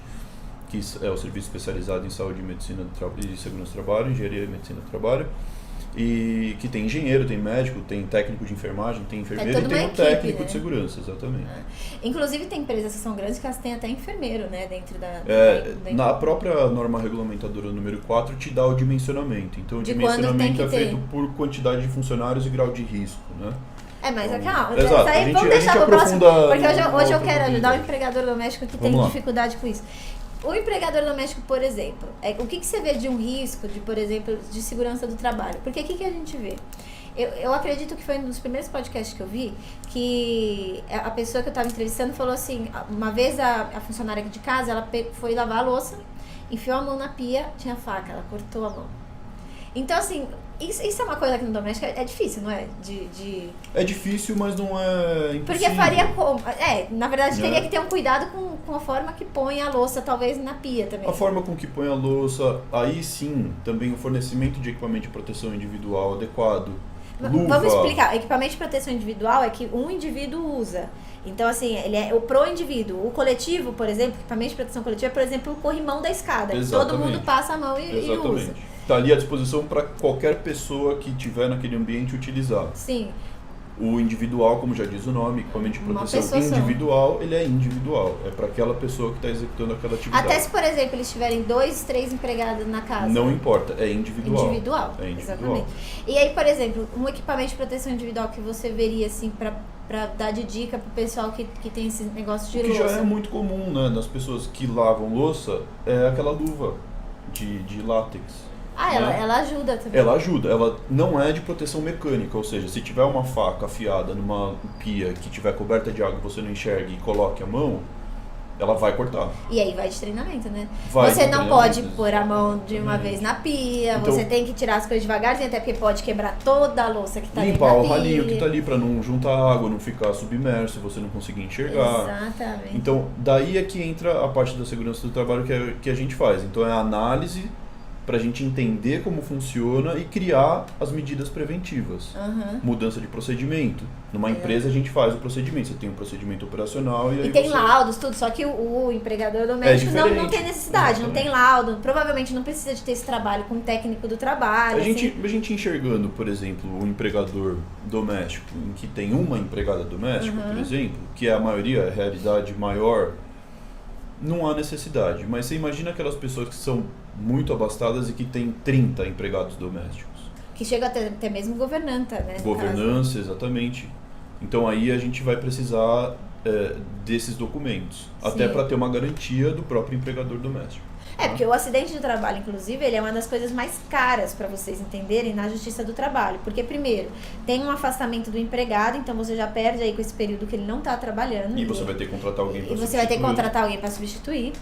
que é o Serviço Especializado em Saúde e Medicina e Segurança do Trabalho, Engenharia e Medicina do Trabalho, e que tem engenheiro, tem médico, tem técnico de enfermagem, tem enfermeiro e tem um técnico de segurança, exatamente. Inclusive tem empresas que são grandes que elas têm até enfermeiro, né, dentro da na própria norma regulamentadora número 4 te dá o dimensionamento. Então o dimensionamento é feito por quantidade de funcionários e grau de risco, né? Mas calma, exato, aí vamos deixar pro próximo, porque hoje eu quero ajudar o empregador doméstico que tem dificuldade com isso. O empregador doméstico, por exemplo, o que você vê de um risco, por exemplo, de segurança do trabalho? Porque o que a gente vê? Eu acredito que foi um dos primeiros podcasts que eu vi, que a pessoa que eu estava entrevistando falou assim, uma vez a funcionária aqui de casa, ela foi lavar a louça, enfiou a mão na pia, tinha faca, ela cortou a mão. Então, assim, isso é uma coisa que no doméstico é difícil, não é? É difícil, mas não é impossível. Porque faria como? Na verdade, teria que ter um cuidado com a forma que põe a louça, talvez na pia também. A forma com que põe a louça, aí sim, também o fornecimento de equipamento de proteção individual adequado. Luva. Vamos explicar. Equipamento de proteção individual é que um indivíduo usa. Então, assim, ele é pro indivíduo. O coletivo, por exemplo, equipamento de proteção coletiva é, por exemplo, o corrimão da escada. Exatamente. Todo mundo passa a mão e usa. Está ali à disposição para qualquer pessoa que estiver naquele ambiente utilizar. Sim. O individual, como já diz o nome, equipamento de proteção individual, ele é individual. É para aquela pessoa que está executando aquela atividade. Até se, por exemplo, eles tiverem 2, 3 empregados na casa. Não importa, é individual. É individual, exatamente. E aí, por exemplo, um equipamento de proteção individual que você veria, assim, para dar de dica pro pessoal que tem esse negócio de louça. O que já é muito comum, né, nas pessoas que lavam louça, é aquela luva de látex. Ela ajuda também. Ela ajuda, ela não é de proteção mecânica, ou seja, se tiver uma faca afiada numa pia que tiver coberta de água e você não enxerga e coloque a mão, ela vai cortar. E aí vai de treinamento, né? Você não pode pôr a mão de uma vez na pia, então, você tem que tirar as coisas devagarzinho, até porque pode quebrar toda a louça que tá ali na pia. Limpar o ralinho que tá ali pra não juntar água, não ficar submerso, você não conseguir enxergar. Exatamente. Então, daí é que entra a parte da segurança do trabalho que a gente faz. Então, é a análise para a gente entender como funciona e criar as medidas preventivas. Mudança de procedimento. Numa empresa a gente faz o procedimento. Você tem um procedimento operacional e aí tem laudos, tudo. Só que o empregador doméstico não tem necessidade, não tem laudo. Provavelmente não precisa de ter esse trabalho com o técnico do trabalho. A gente enxergando, por exemplo, o empregador doméstico, em que tem uma empregada doméstica, por exemplo, que é a maioria, a realidade maior, não há necessidade. Mas você imagina aquelas pessoas que são muito abastadas e que têm 30 empregados domésticos. Que chega até mesmo governanta, né? Governança, exatamente. Então aí a gente vai precisar desses documentos, até para ter uma garantia do próprio empregador doméstico. Porque o acidente de trabalho, inclusive, ele é uma das coisas mais caras para vocês entenderem na Justiça do Trabalho. Porque, primeiro, tem um afastamento do empregado, então você já perde aí com esse período que ele não está trabalhando. E você vai ter que contratar alguém para substituir. E você vai ter que contratar alguém para substituir.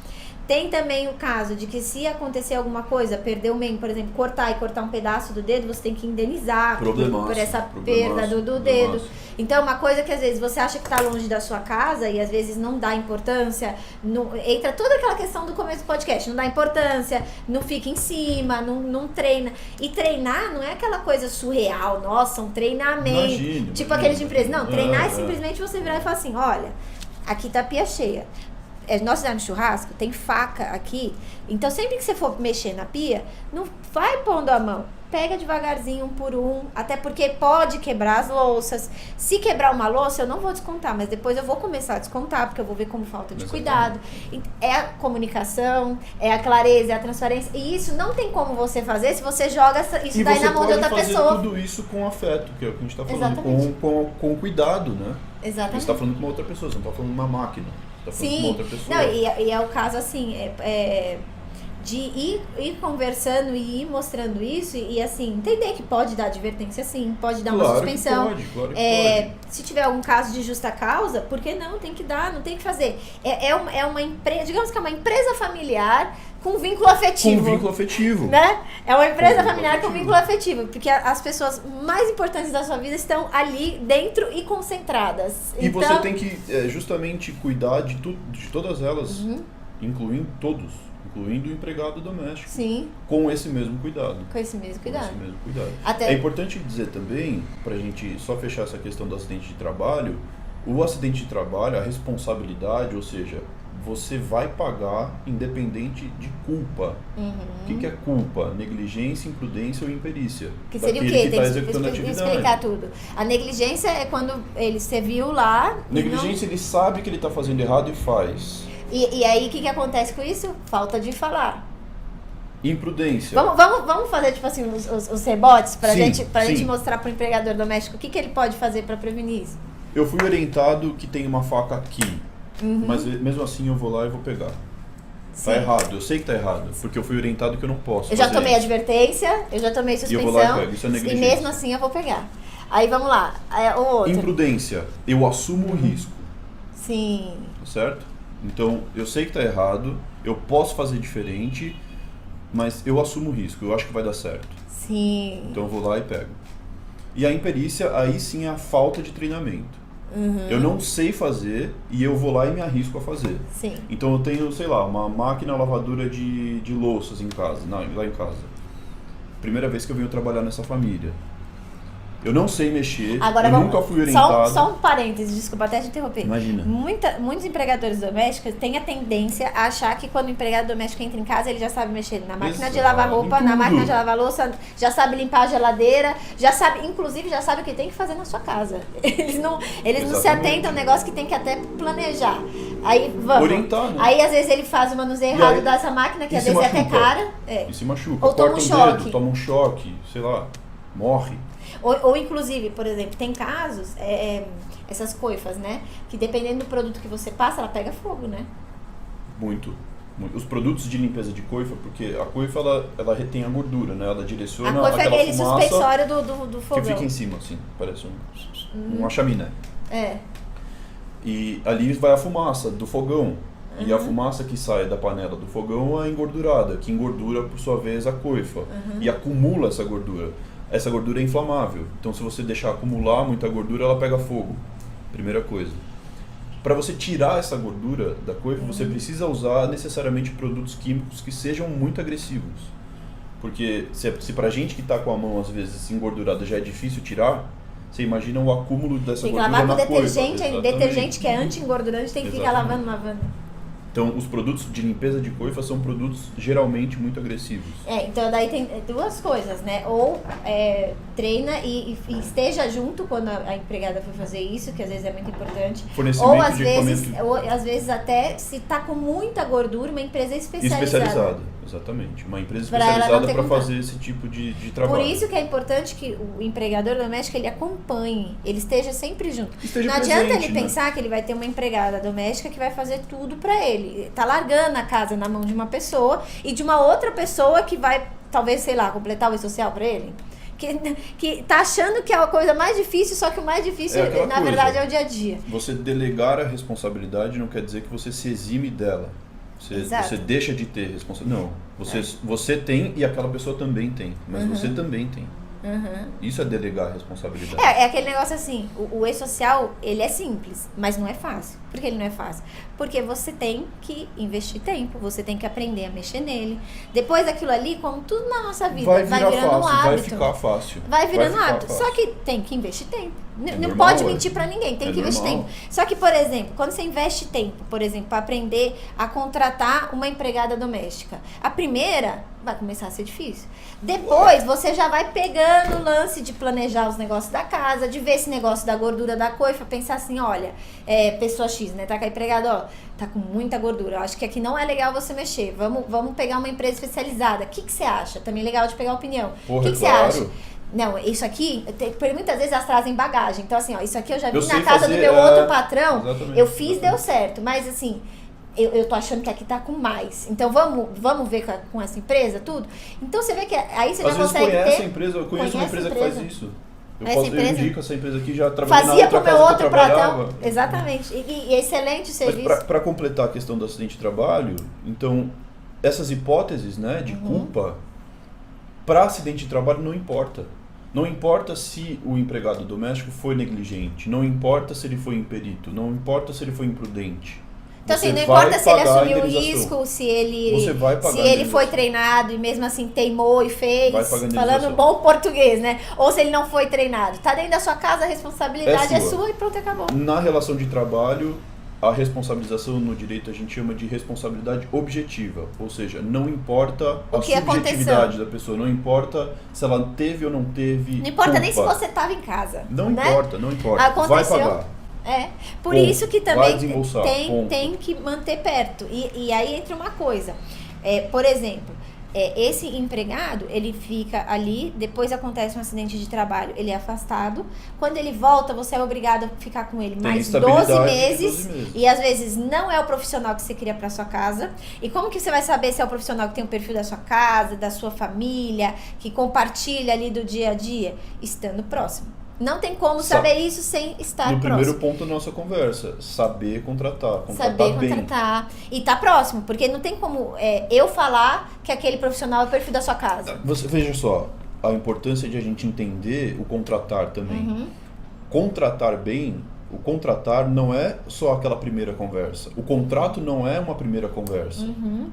Tem também o caso de que se acontecer alguma coisa, perder o membro, por exemplo, cortar um pedaço do dedo, você tem que indenizar por essa perda do dedo. Então, uma coisa que às vezes você acha que está longe da sua casa e às vezes não dá importância, entra toda aquela questão do começo do podcast, não dá importância, não fica em cima, não treina. E treinar não é aquela coisa surreal, nossa, um treinamento. Tipo aqueles de empresa. Não, treinar é simplesmente você virar e falar assim, olha, aqui tá a pia cheia. Nós fizemos churrasco, tem faca aqui, então sempre que você for mexer na pia, não vai pondo a mão, pega devagarzinho, um por um, até porque pode quebrar as louças. Se quebrar uma louça, eu não vou descontar, mas depois eu vou começar a descontar, porque eu vou ver como falta de cuidado. É a comunicação, é a clareza, é a transparência, e isso não tem como você fazer se você joga isso daí na mão de outra pessoa. E você pode fazer tudo isso com afeto, que é o que a gente está falando, com cuidado, né? Exatamente. Você está falando com uma outra pessoa, você não está falando com uma máquina. Sim, não, e é o caso assim, de ir conversando e ir mostrando isso e assim, entender que pode dar advertência sim, pode dar uma suspensão. Claro que pode. Se tiver algum caso de justa causa, por que não? Tem que dar, não tem que fazer. É uma empresa, digamos que é uma empresa familiar com vínculo afetivo. Com vínculo afetivo. Né? É uma empresa familiar com vínculo afetivo, porque as pessoas mais importantes da sua vida estão ali dentro e concentradas. E então, você tem que justamente cuidar de todas elas, incluindo o empregado doméstico. Sim. Com esse mesmo cuidado. Com esse mesmo cuidado. É importante dizer também, pra gente só fechar essa questão do acidente de trabalho, o acidente de trabalho, a responsabilidade, ou seja, você vai pagar independente de culpa. O que é culpa? Negligência, imprudência ou imperícia. Que seria o quê? Tem que explicar tudo. A negligência é quando você viu lá... Negligência, ele sabe que ele está fazendo errado e faz. E aí, o que acontece com isso? Falta de falar. Imprudência. Vamos fazer, tipo assim, os rebotes pra gente mostrar pro empregador doméstico o que ele pode fazer para prevenir isso. Eu fui orientado que tem uma faca aqui. Mas mesmo assim eu vou lá e vou pegar. Sim. Tá errado, eu sei que tá errado, porque eu fui orientado que eu não posso. Eu já tomei advertência, eu já tomei suspensão. E eu vou lá e pego. Isso é negligência. E mesmo assim eu vou pegar. Aí vamos lá. O outro. Imprudência, eu assumo o risco. Sim. Certo? Então eu sei que tá errado, eu posso fazer diferente, mas eu assumo o risco, eu acho que vai dar certo. Sim. Então eu vou lá e pego. E a imperícia, aí sim é a falta de treinamento. Eu não sei fazer e eu vou lá e me arrisco a fazer. Sim. Então eu tenho, sei lá, uma máquina lavadora de louças em casa, lá em casa. Primeira vez que eu venho trabalhar nessa família. Eu não sei mexer, agora, eu nunca fui orientado. Só um parênteses, desculpa até te interromper. Imagina. Muitos empregadores domésticos têm a tendência a achar que quando o empregado doméstico entra em casa, ele já sabe mexer na máquina de lavar roupa, na máquina de lavar louça, já sabe limpar a geladeira, inclusive já sabe o que tem que fazer na sua casa. Eles não se atentam ao negócio que tem que até planejar. Aí vamos. Orientar, né? Aí às vezes ele faz o manuseio errado dessa máquina, que às vezes é até cara. E se machuca. Ou toma um choque. Toma um choque, sei lá, morre. Ou inclusive, por exemplo, tem casos, essas coifas, né? Que dependendo do produto que você passa, ela pega fogo, né? Muito. Os produtos de limpeza de coifa, porque a coifa ela retém a gordura, né? Ela direciona aquela fumaça. A coifa é aquele suspensório do fogão. Que fica em cima, assim, parece uma chaminé. E ali vai a fumaça do fogão. E a fumaça que sai da panela do fogão é engordurada, que engordura, por sua vez, a coifa. E acumula essa gordura. Essa gordura é inflamável, então se você deixar acumular muita gordura, ela pega fogo. Primeira coisa. Para você tirar essa gordura da coifa, você precisa usar necessariamente produtos químicos que sejam muito agressivos. Porque se pra gente que tá com a mão, às vezes, engordurada já é difícil tirar, você imagina o acúmulo dessa gordura na coifa. Tem que lavar com detergente que é anti-engordurante, tem que ficar lavando. Então, os produtos de limpeza de coifa são produtos geralmente muito agressivos. Então daí tem duas coisas, né? Ou treina e esteja junto quando a empregada for fazer isso, que às vezes é muito importante. Ou às vezes até se tá com muita gordura, uma empresa especializada. Exatamente. Uma empresa especializada para fazer esse tipo de trabalho. Por isso que é importante que o empregador doméstico ele acompanhe, ele esteja sempre junto. Não adianta ele pensar que ele vai ter uma empregada doméstica que vai fazer tudo para ele. Tá largando a casa na mão de uma pessoa e de uma outra pessoa que vai, talvez, sei lá, completar o social para ele. Que tá achando que é a coisa mais difícil, só que o mais difícil, na verdade, é o dia a dia. Você delegar a responsabilidade não quer dizer que você se exime dela. Você deixa de ter responsabilidade. Não, você tem e aquela pessoa também tem, mas você também tem. Isso é delegar a responsabilidade. É aquele negócio assim, o e-social, ele é simples, mas não é fácil. Por que ele não é fácil? Porque você tem que investir tempo, você tem que aprender a mexer nele. Depois daquilo ali, como tudo na nossa vida, vai virando um hábito. Vai ficar fácil. Vai virando hábito. Fácil. Só que tem que investir tempo. Não pode mentir pra ninguém, tem que investir tempo. Só que, por exemplo, quando você investe tempo, por exemplo, para aprender a contratar uma empregada doméstica, a primeira vai começar a ser difícil. Depois você já vai pegando o lance de planejar os negócios da casa, de ver esse negócio da gordura da coifa, pensar assim, olha, pessoa X, né, tá com a empregada, ó, tá com muita gordura, eu acho que aqui não é legal você mexer, vamos pegar uma empresa especializada, o que você acha? Também é legal de pegar opinião. O que você acha? Não, isso aqui, muitas vezes elas trazem bagagem. Então, assim, ó, isso aqui eu já vi na casa do meu outro patrão, eu fiz, deu certo. Mas, assim, eu tô achando que aqui tá com mais. Então, vamos ver com essa empresa, tudo? Então, você vê que aí você já consegue ter... Eu conheço uma empresa que faz isso. Eu indico essa empresa aqui, já trabalhei na outra casa que eu trabalhava. Exatamente. E excelente serviço. Mas para completar a questão do acidente de trabalho, então, essas hipóteses, né, de culpa, para acidente de trabalho não importa. Não importa se o empregado doméstico foi negligente, não importa se ele foi imperito, não importa se ele foi imprudente. Então, assim, não importa se ele assumiu o risco, se ele foi treinado e mesmo assim teimou e fez, falando bom português, né? Ou se ele não foi treinado. Tá dentro da sua casa, a responsabilidade é sua e pronto, acabou. Na relação de trabalho, a responsabilização no direito a gente chama de responsabilidade objetiva, ou seja, não importa a subjetividade da pessoa, não importa se ela teve ou não teve. Não importa nem se você estava em casa. Não importa. Aconteceu, vai pagar. Por isso que também tem que manter perto. E aí entra uma coisa, por exemplo, esse empregado, ele fica ali, depois acontece um acidente de trabalho, ele é afastado. Quando ele volta, você é obrigado a ficar com ele mais 12 meses. E às vezes não é o profissional que você queria para sua casa. E como que você vai saber se é o profissional que tem o perfil da sua casa, da sua família, que compartilha ali do dia a dia? Estando próximo. Não tem como saber isso sem estar próximo. No primeiro ponto da nossa conversa, saber contratar bem. E tá próximo, porque não tem como eu falar que aquele profissional é o perfil da sua casa. Você veja só, a importância de a gente entender o contratar também. Contratar bem, o contratar não é só aquela primeira conversa. O contrato não é uma primeira conversa.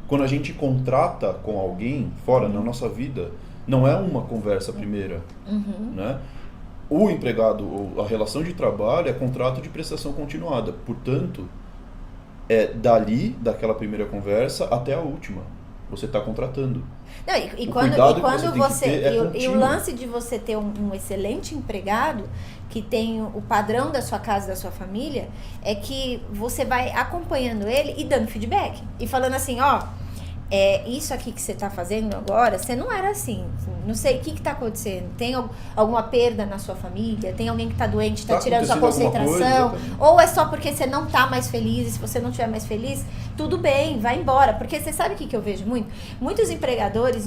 Quando a gente contrata com alguém fora na nossa vida, não é uma conversa primeira, né? O empregado, a relação de trabalho é contrato de prestação continuada. Portanto, é daquela primeira conversa até a última. Você está contratando. Não, e o lance de você ter um excelente empregado que tem o padrão da sua casa, da sua família, é que você vai acompanhando ele e dando feedback. E falando assim, ó, isso aqui que você está fazendo agora, você não era assim. Não sei o que está acontecendo. Tem alguma perda na sua família? Tem alguém que está doente, está tirando sua concentração? Ou é só porque você não está mais feliz? E se você não estiver mais feliz, tudo bem, vai embora. Porque você sabe o que eu vejo muito? Muitos empregadores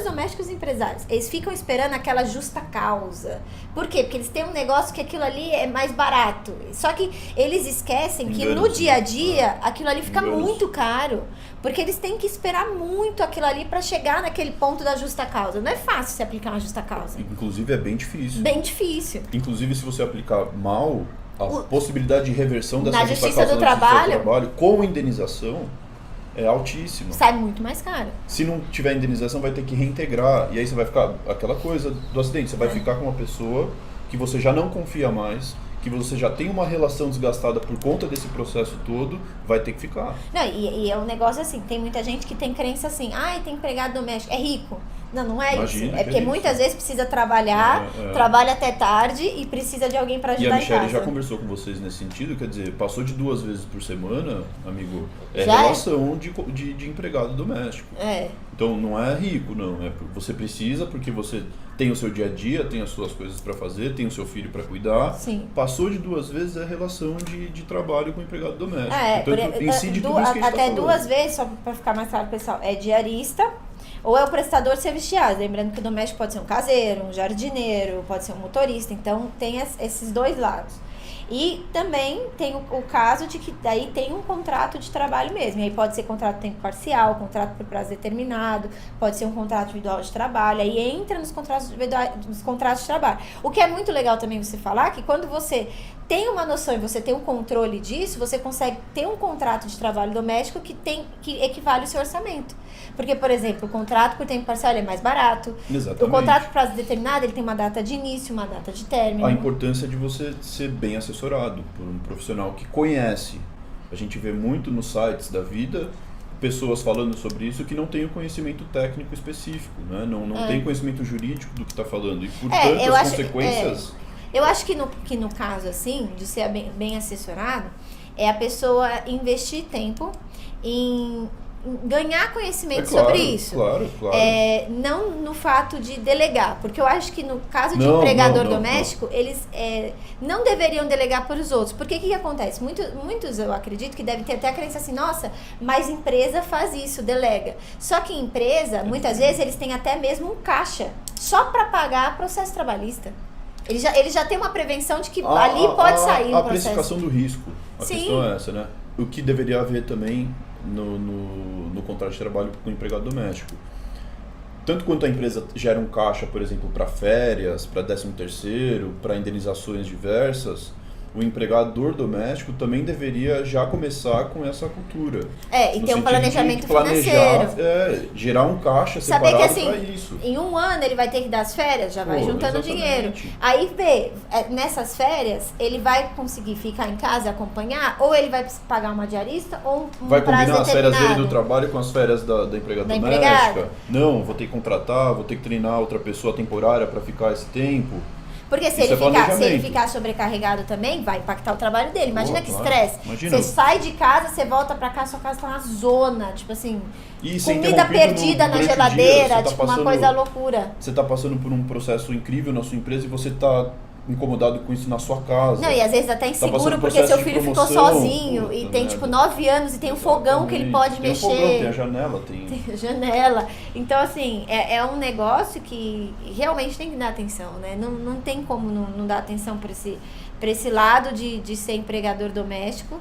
domésticos e empresários, eles ficam esperando aquela justa causa. Por quê? Porque eles têm um negócio que aquilo ali é mais barato. Só que eles esquecem que no dia a dia, aquilo ali fica muito caro. Porque eles têm que esperar muito aquilo ali para chegar naquele ponto da justa causa. Não é fácil se aplicar uma justa causa. Inclusive é bem difícil. Bem difícil. Inclusive se você aplicar mal, a possibilidade de reversão dessa justa causa do trabalho com indenização é altíssima. Sai muito mais caro. Se não tiver indenização, vai ter que reintegrar. E aí você vai ficar, aquela coisa do acidente, você vai ficar com uma pessoa que você já não confia mais, que você já tem uma relação desgastada por conta desse processo todo, vai ter que ficar. Não, e é um negócio assim, tem muita gente que tem crença assim, tem empregado doméstico, é rico. Não é Imagina, isso. É porque muitas vezes precisa trabalhar, trabalha até tarde e precisa de alguém para ajudar em casa. E a Michelle já conversou com vocês nesse sentido, quer dizer, passou de 2 vezes por semana, amigo, relação de empregado doméstico. Então não é rico, não. Você precisa porque você tem o seu dia a dia, tem as suas coisas para fazer, tem o seu filho para cuidar. Sim. Passou de 2 vezes é relação de trabalho com o empregado doméstico. Então incide tudo isso que a gente até tá 2 vezes, só para ficar mais claro, pessoal, é diarista ou é o prestador de serviço de casa. Lembrando que o doméstico pode ser um caseiro, um jardineiro, pode ser um motorista. Então tem esses 2 lados. E também tem o caso de que daí tem um contrato de trabalho mesmo. E aí pode ser contrato de tempo parcial, contrato por prazo determinado, pode ser um contrato individual de trabalho. Aí entra nos contratos de trabalho. O que é muito legal também você falar que quando você tem uma noção e você tem um controle disso, você consegue ter um contrato de trabalho doméstico que equivale ao seu orçamento. Porque, por exemplo, o contrato por tempo parcial é mais barato. Exatamente. O contrato por prazo determinado ele tem uma data de início, uma data de término. A importância de você ser bem assessorado por um profissional que conhece. A gente vê muito nos sites da vida pessoas falando sobre isso que não tem o conhecimento técnico específico, né? Não tem conhecimento jurídico do que está falando. E, portanto, as consequências... Eu acho que no caso, assim, de ser bem assessorado, é a pessoa investir tempo em ganhar conhecimento sobre isso. Claro. Não no fato de delegar, porque eu acho que no caso de empregador doméstico, eles não deveriam delegar para os outros. Porque o que acontece? Muitos, eu acredito, que devem ter até a crença assim, nossa, mas empresa faz isso, delega. Só que empresa, muitas vezes, eles têm até mesmo um caixa, só para pagar processo trabalhista. Ele já tem uma prevenção de que ali pode sair um processo. A precificação do risco. A Sim. questão é essa, né? O que deveria haver também no contrato de trabalho com o empregado doméstico. Tanto quanto a empresa gera um caixa, por exemplo, para férias, para 13º, para indenizações diversas, o empregador doméstico também deveria já começar com essa cultura. E ter um planejamento financeiro. Gerar um caixa separado para isso. Em 1 ano ele vai ter que dar as férias, já vai juntando dinheiro. Exatamente. Aí nessas férias, ele vai conseguir ficar em casa e acompanhar, ou ele vai pagar uma diarista, ou um vai prazo combinar as férias determinado. dele do trabalho com as férias da empregada doméstica? Não, vou ter que contratar, vou ter que treinar outra pessoa temporária para ficar esse tempo. Porque se ele ficar sobrecarregado também, vai impactar o trabalho dele. Imagina que estresse. Você sai de casa, você volta pra casa, sua casa tá na zona, tipo assim, comida perdida na geladeira, tipo uma coisa loucura. Você tá passando por um processo incrível na sua empresa e você tá incomodado com isso na sua casa. Não, e às vezes até inseguro porque seu filho ficou sozinho e tem tipo 9 anos e tem um fogão que ele pode mexer. Tem a janela, tem a janela. Então, assim, é um negócio que realmente tem que dar atenção, né? Não tem como não dar atenção para esse lado de ser empregador doméstico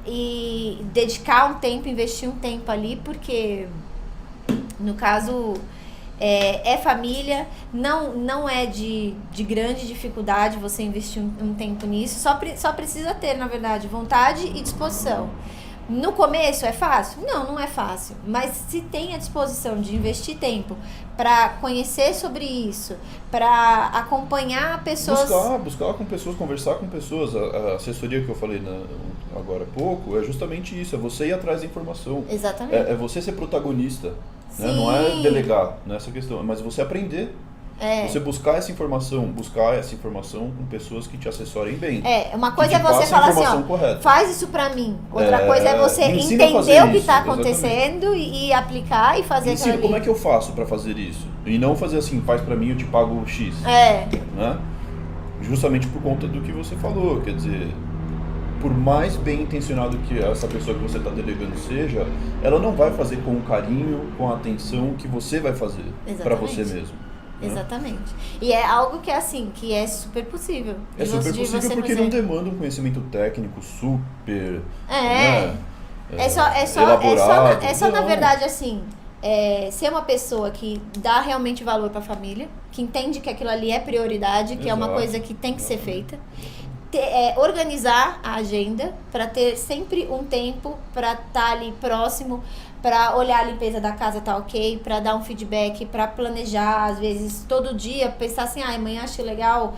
e dedicar um tempo, investir um tempo ali, porque no caso... É família, não é de grande dificuldade você investir um tempo nisso, só precisa ter, na verdade, vontade e disposição. No começo é fácil? Não é fácil, mas se tem a disposição de investir tempo para conhecer sobre isso, para acompanhar pessoas... Buscar com pessoas, conversar com pessoas. A assessoria que eu falei agora há pouco é justamente isso, é você ir atrás da informação. Exatamente. É você ser protagonista. Né? Não é delegar nessa questão, mas você aprender. Você buscar essa informação com pessoas que te assessorem bem. Uma coisa é você falar assim, faz isso pra mim. Outra coisa é você entender o que está acontecendo e aplicar e fazer aquilo ali. Como é que eu faço pra fazer isso? E não fazer assim, faz pra mim, eu te pago X. Né? Justamente por conta do que você falou, quer dizer... Por mais bem intencionado que essa pessoa que você está delegando seja, ela não vai fazer com o carinho, com a atenção que você vai fazer para você mesmo. Né? Exatamente. E é algo que que é super possível. É super possível porque não demanda um conhecimento técnico super elaborado. Na verdade, assim, ser uma pessoa que dá realmente valor para a família, que entende que aquilo ali é prioridade, que é uma coisa que tem que ser feita. Organizar a agenda para ter sempre um tempo para estar ali próximo, para olhar a limpeza da casa tá ok, para dar um feedback, para planejar, às vezes todo dia, pensar assim, amanhã acho legal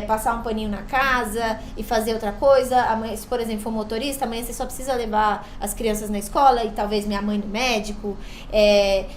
passar um paninho na casa e fazer outra coisa. Amanhã, se por exemplo for motorista, amanhã você só precisa levar as crianças na escola e talvez minha mãe no médico.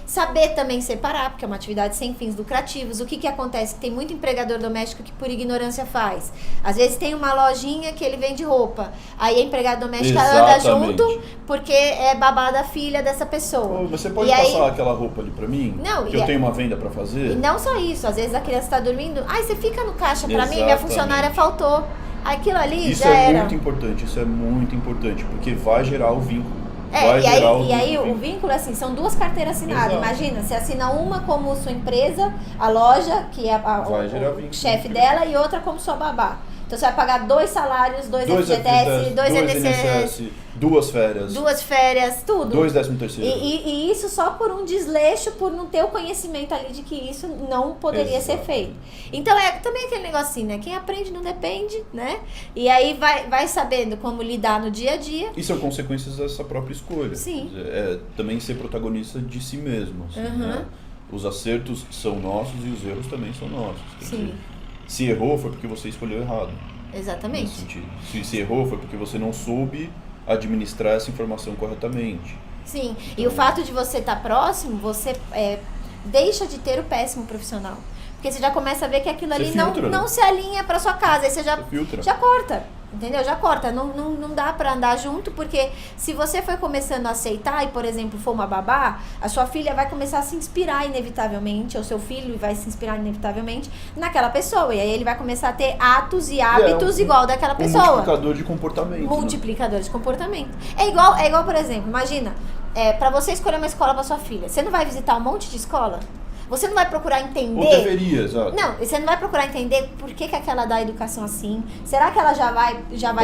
Saber também separar, porque é uma atividade sem fins lucrativos. O que acontece? Tem muito empregador doméstico que por ignorância faz. Às vezes tem uma lojinha que ele vende roupa, aí a empregada doméstica anda junto porque é babá da filha dessa pessoa. Você pode passar aquela roupa ali pra mim? Não, que eu tenho uma venda pra fazer? E não só isso, às vezes a criança tá dormindo, você fica no caixa pra mim, minha funcionária faltou. Aquilo ali isso já era. Isso é muito importante, porque vai gerar o vínculo. E aí o vínculo, assim, são 2 carteiras assinadas. Exato. Imagina, você assina uma como sua empresa, a loja, que é o chefe dela, e outra como sua babá. Então você vai pagar 2 salários, 2 FGTS, 2 INSS, 2 férias. 2 férias, tudo. 2 13º. E isso só por um desleixo, por não ter o conhecimento ali de que isso não poderia ser feito. Então também aquele negocinho, né? Quem aprende não depende, né? E aí vai sabendo como lidar no dia a dia. E são consequências dessa própria escolha. Sim. Também ser protagonista de si mesmo. Assim, né? Os acertos são nossos e os erros também são nossos. Sim. Se errou, foi porque você escolheu errado. Exatamente. Nesse sentido. Se errou, foi porque você não soube administrar essa informação corretamente. Sim, então, e o fato de você estar próximo, você deixa de ter o péssimo profissional. Porque você já começa a ver que aquilo ali não se alinha para sua casa. Aí você já corta. Entendeu? Já corta. Não dá pra andar junto, porque se você for começando a aceitar e, por exemplo, for uma babá, a sua filha vai começar a se inspirar inevitavelmente, ou seu filho vai se inspirar inevitavelmente naquela pessoa. E aí ele vai começar a ter atos e hábitos igual daquela pessoa. Multiplicador de comportamento. Multiplicador de comportamento. É igual, por exemplo, imagina, pra você escolher uma escola pra sua filha, você não vai visitar um monte de escola? Você não vai procurar entender... Ou deveria, exato. Não, você não vai procurar entender por que aquela dá a educação assim. Será que ela já vai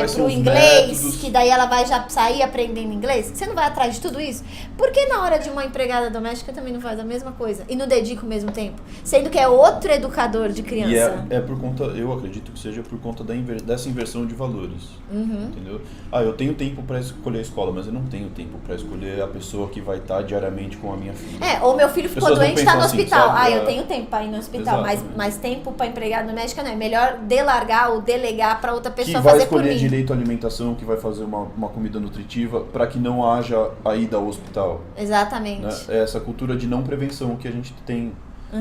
pro inglês, métodos, que daí ela vai já sair aprendendo inglês? Você não vai atrás de tudo isso? Por que na hora de uma empregada doméstica também não faz a mesma coisa? E não dedica o mesmo tempo? Sendo que é outro educador de criança. E é por conta, eu acredito que seja por conta dessa inversão de valores. Entendeu? Eu tenho tempo para escolher a escola, mas eu não tenho tempo para escolher a pessoa que vai estar diariamente com a minha filha. Ou meu filho ficou doente e está no hospital. Eu tenho tempo para ir no hospital, Exatamente. mas tempo para empregada doméstica não. É melhor delargar ou delegar para outra pessoa fazer por mim. Que vai escolher direito à alimentação, que vai fazer uma comida nutritiva, para que não haja a ida ao hospital. Exatamente. Né? É essa cultura de não prevenção que a gente tem,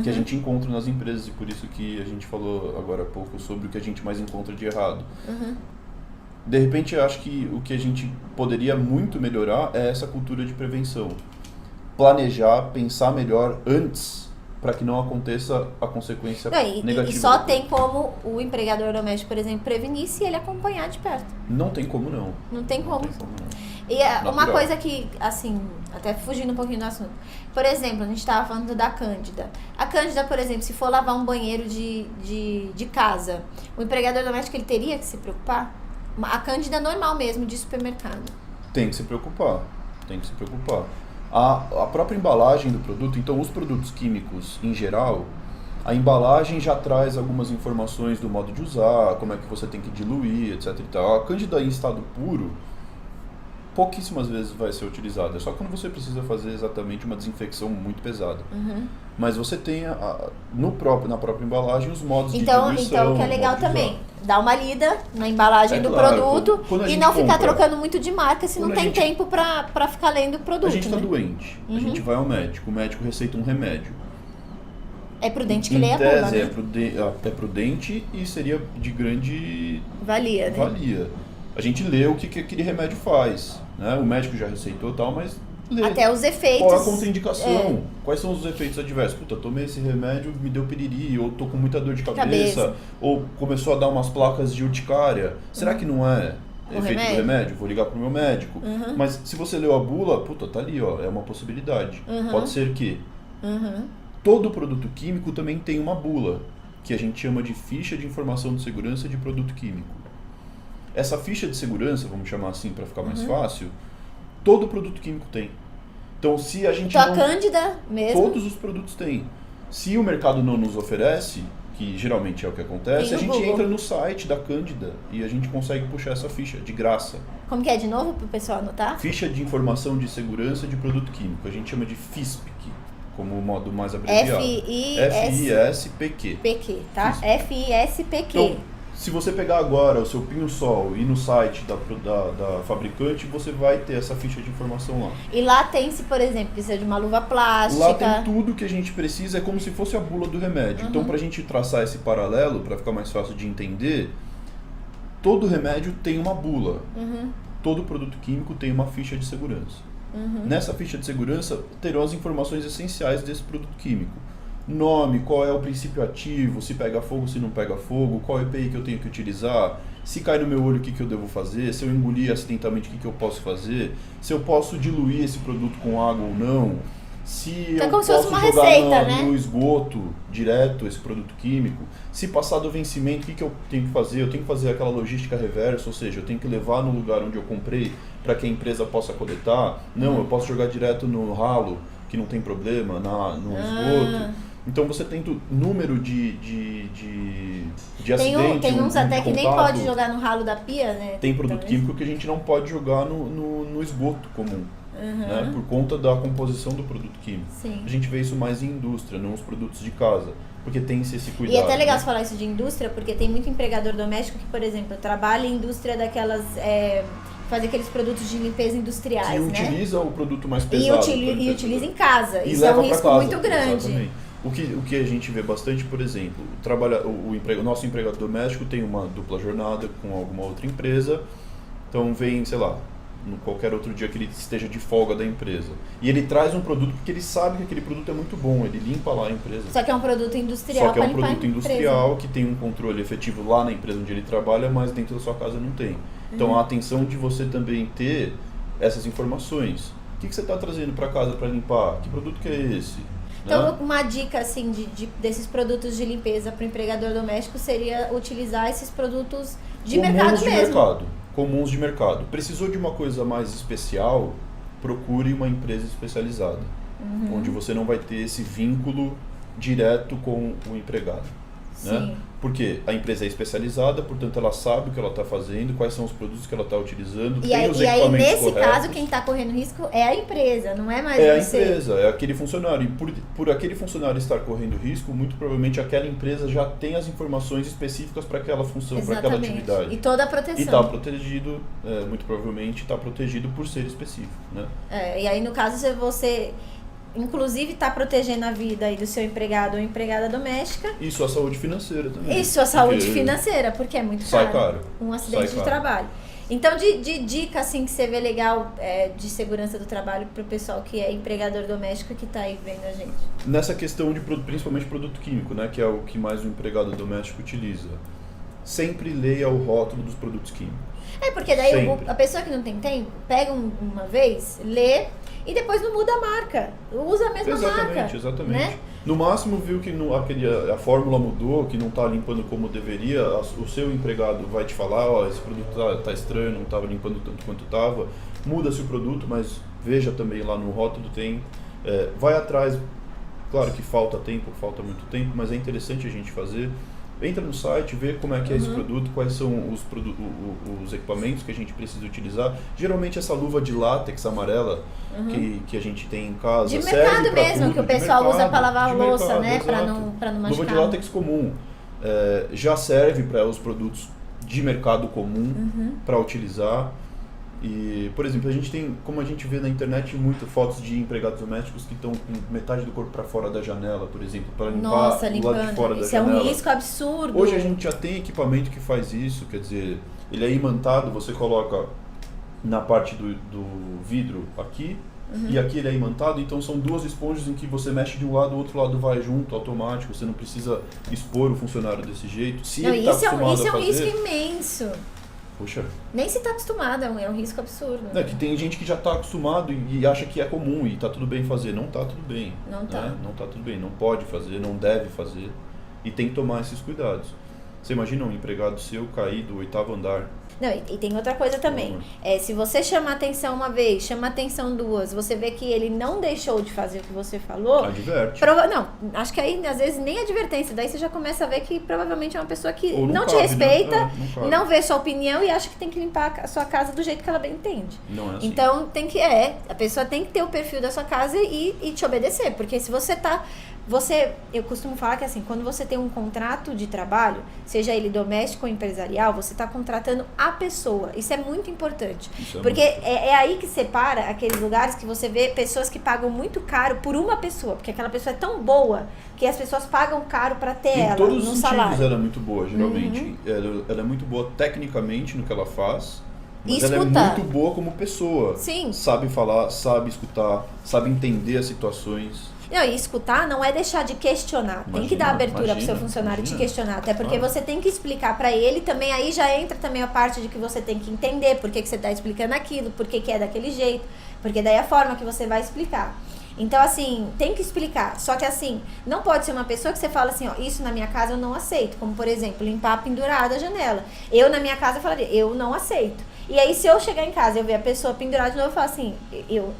que a gente encontra nas empresas, e por isso que a gente falou agora há pouco sobre o que a gente mais encontra de errado. De repente, eu acho que o que a gente poderia muito melhorar é essa cultura de prevenção. Planejar, pensar melhor antes, para que não aconteça a consequência negativa. E só tem como o empregador doméstico, por exemplo, prevenir se ele acompanhar de perto. Não tem como não. Não tem como. E uma coisa que, assim, até fugindo um pouquinho do assunto. Por exemplo, a gente estava falando da Cândida. A Cândida, por exemplo, se for lavar um banheiro de casa, o empregador doméstico ele teria que se preocupar? A Cândida normal mesmo, de supermercado. Tem que se preocupar. A própria embalagem do produto, então os produtos químicos em geral, a embalagem já traz algumas informações do modo de usar, como é que você tem que diluir, etc e tal. A Cândida em estado puro, pouquíssimas vezes vai ser utilizada, só quando você precisa fazer exatamente uma desinfecção muito pesada. Mas você tem na própria embalagem os modos de diluição. Então, o que é legal também, dá uma lida na embalagem do produto e não ficar trocando muito de marca se não tem tempo pra ficar lendo o produto. A gente tá doente, a gente vai ao médico, o médico receita um remédio. É prudente que leia a bula, né? É prudente e seria de grande valia, né? A gente lê o que aquele remédio faz, né? O médico já receitou e tal, mas lê. Até os efeitos. Qual a contraindicação? Quais são os efeitos adversos? Tomei esse remédio, me deu piriri, ou tô com muita dor de cabeça. Ou começou a dar umas placas de urticária. Será que não é efeito do remédio? Vou ligar pro meu médico. Mas se você leu a bula, tá ali, ó, é uma possibilidade. Pode ser que... Todo produto químico também tem uma bula, que a gente chama de ficha de informação de segurança de produto químico. Essa ficha de segurança, vamos chamar assim para ficar mais fácil, todo produto químico tem. Então, se a gente a Cândida mesmo. Todos os produtos têm. Se o mercado não nos oferece, que geralmente é o que acontece, a gente entra no site da Cândida e a gente consegue puxar essa ficha de graça. Como que é de novo para o pessoal anotar? Ficha de informação de segurança de produto químico. A gente chama de FISPQ, como o modo mais abreviado. FISPQ. PQ, tá? FISPQ. Então, se você pegar agora o seu pinho-sol e ir no site da fabricante, você vai ter essa ficha de informação lá. E lá tem, se por exemplo, precisa de uma luva plástica. Lá tem tudo que a gente precisa, é como se fosse a bula do remédio. Então, para a gente traçar esse paralelo, para ficar mais fácil de entender, todo remédio tem uma bula. Todo produto químico tem uma ficha de segurança. Nessa ficha de segurança terão as informações essenciais desse produto químico. Nome, qual é o princípio ativo, se pega fogo, se não pega fogo, qual EPI que eu tenho que utilizar, se cai no meu olho o que eu devo fazer, se eu engolir acidentalmente o que eu posso fazer, se eu posso diluir esse produto com água ou não, se então, eu como se posso fosse uma jogar receita, né? no esgoto direto esse produto químico, se passar do vencimento, o que eu tenho que fazer? Eu tenho que fazer aquela logística reversa, ou seja, eu tenho que levar no lugar onde eu comprei para que a empresa possa coletar. Não, eu posso jogar direto no ralo, que não tem problema, no esgoto. Então você tem número de acidentes. Tem uns até que nem pode jogar no ralo da pia, né? Tem produto químico que a gente não pode jogar no esgoto comum, né? Por conta da composição do produto químico. Sim. A gente vê isso mais em indústria, não nos produtos de casa, porque tem esse cuidado. E é até legal você falar isso de indústria, porque tem muito empregador doméstico que, por exemplo, trabalha em indústria daquelas... fazer aqueles produtos de limpeza industriais, que né? utiliza o produto mais pesado. E utiliza em casa. E isso é um leva risco casa, muito grande. Exatamente. O que a gente vê bastante, por exemplo, o nosso empregado doméstico tem uma dupla jornada com alguma outra empresa, então vem, sei lá, no qualquer outro dia que ele esteja de folga da empresa. E ele traz um produto porque ele sabe que aquele produto é muito bom, ele limpa lá a empresa. Só que é um produto industrial. Só que é um produto industrial que tem um controle efetivo lá na empresa onde ele trabalha, mas dentro da sua casa não tem. Então a atenção de você também ter essas informações. O que você está trazendo para casa para limpar? Que produto que é esse? Então, uma dica assim desses produtos de limpeza para o empregador doméstico seria utilizar esses produtos de mercado mesmo. Comuns de mercado. Precisou de uma coisa mais especial, procure uma empresa especializada, onde você não vai ter esse vínculo direto com o empregado. Né? Porque a empresa é especializada, portanto ela sabe o que ela está fazendo, quais são os produtos que ela está utilizando, tem os equipamentos nesse corretos. caso, quem está correndo risco é a empresa, não é mais você. É a empresa, é aquele funcionário. E por aquele funcionário estar correndo risco, muito provavelmente aquela empresa já tem as informações específicas para aquela função, para aquela atividade. E toda a proteção. E está protegido, muito provavelmente está protegido por ser específico. Né? E aí no caso, se você... inclusive está protegendo a vida aí do seu empregado ou empregada doméstica. E sua saúde financeira também. E sua saúde financeira, porque é muito caro. Um acidente de trabalho. Então, de dica assim que você vê legal de segurança do trabalho para o pessoal que é empregador doméstico que está aí vendo a gente. Nessa questão de principalmente produto químico, né, que é o que mais o empregado doméstico utiliza. Sempre leia o rótulo dos produtos químicos. Porque daí a pessoa que não tem tempo, pega uma vez, lê e depois não muda a marca. Usa a mesma marca. Exatamente. Né? No máximo viu que a fórmula mudou, que não está limpando como deveria, o seu empregado vai te falar, esse produto tá estranho, não estava limpando tanto quanto estava. Muda-se o produto, mas veja também lá no rótulo tem. Vai atrás, claro que falta muito tempo, mas é interessante a gente fazer. Entra no site, vê como é que é esse produto, quais são os equipamentos que a gente precisa utilizar. Geralmente essa luva de látex amarela que a gente tem em casa de serve mercado mesmo, tudo, que o pessoal usa para lavar a louça, né? Para não machucar. Luva de látex comum já serve para os produtos de mercado comum para utilizar. E, por exemplo, a gente tem, como a gente vê na internet, muitas fotos de empregados domésticos que estão com metade do corpo para fora da janela, por exemplo, para limpar o lado de fora da janela. Isso é um risco absurdo. Hoje a gente já tem equipamento que faz isso, quer dizer, ele é imantado, você coloca na parte do vidro aqui, e aqui ele é imantado, então são duas esponjas em que você mexe de um lado, o outro lado vai junto, automático, você não precisa expor o funcionário desse jeito. Se ele isso é um risco imenso. Poxa. Nem se está acostumado, é um risco absurdo. Que tem gente que já está acostumado e acha que é comum e está tudo bem fazer. Não está tudo bem. Não está. Né? Não está tudo bem, não pode fazer, não deve fazer. E tem que tomar esses cuidados. Você imagina um empregado seu cair do 8º andar Não, e tem outra coisa também. Se você chama atenção uma vez, chama atenção duas, você vê que ele não deixou de fazer o que você falou... Adverte. Não, acho que aí, às vezes, nem advertência. Daí você já começa a ver que provavelmente é uma pessoa que não te respeita, né? Não vê sua opinião e acha que tem que limpar a sua casa do jeito que ela bem entende. Não é assim. Então, a pessoa tem que ter o perfil da sua casa e te obedecer. Porque se você tá... eu costumo falar que assim, quando você tem um contrato de trabalho, seja ele doméstico ou empresarial, você está contratando a pessoa. Isso é muito importante. Porque é aí que separa aqueles lugares que você vê pessoas que pagam muito caro por uma pessoa. Porque aquela pessoa é tão boa que as pessoas pagam caro para ter ela no salário. Em todos os sentidos ela é muito boa, geralmente. Ela é muito boa tecnicamente no que ela faz. Mas ela é muito boa como pessoa. Sim. Sabe falar, sabe escutar, sabe entender as situações. Não, e escutar não é deixar de questionar. Tem que dar abertura para o seu funcionário te questionar. Até porque você tem que explicar para ele também. Aí já entra também a parte de que você tem que entender por que você está explicando aquilo, por que é daquele jeito. Porque daí é a forma que você vai explicar. Então, assim, tem que explicar. Só que, assim, não pode ser uma pessoa que você fala assim, ó, isso na minha casa eu não aceito. Como, por exemplo, limpar pendurada a janela. Eu, na minha casa, falaria, eu não aceito. E aí, se eu chegar em casa e eu ver a pessoa pendurada de novo, eu falo assim,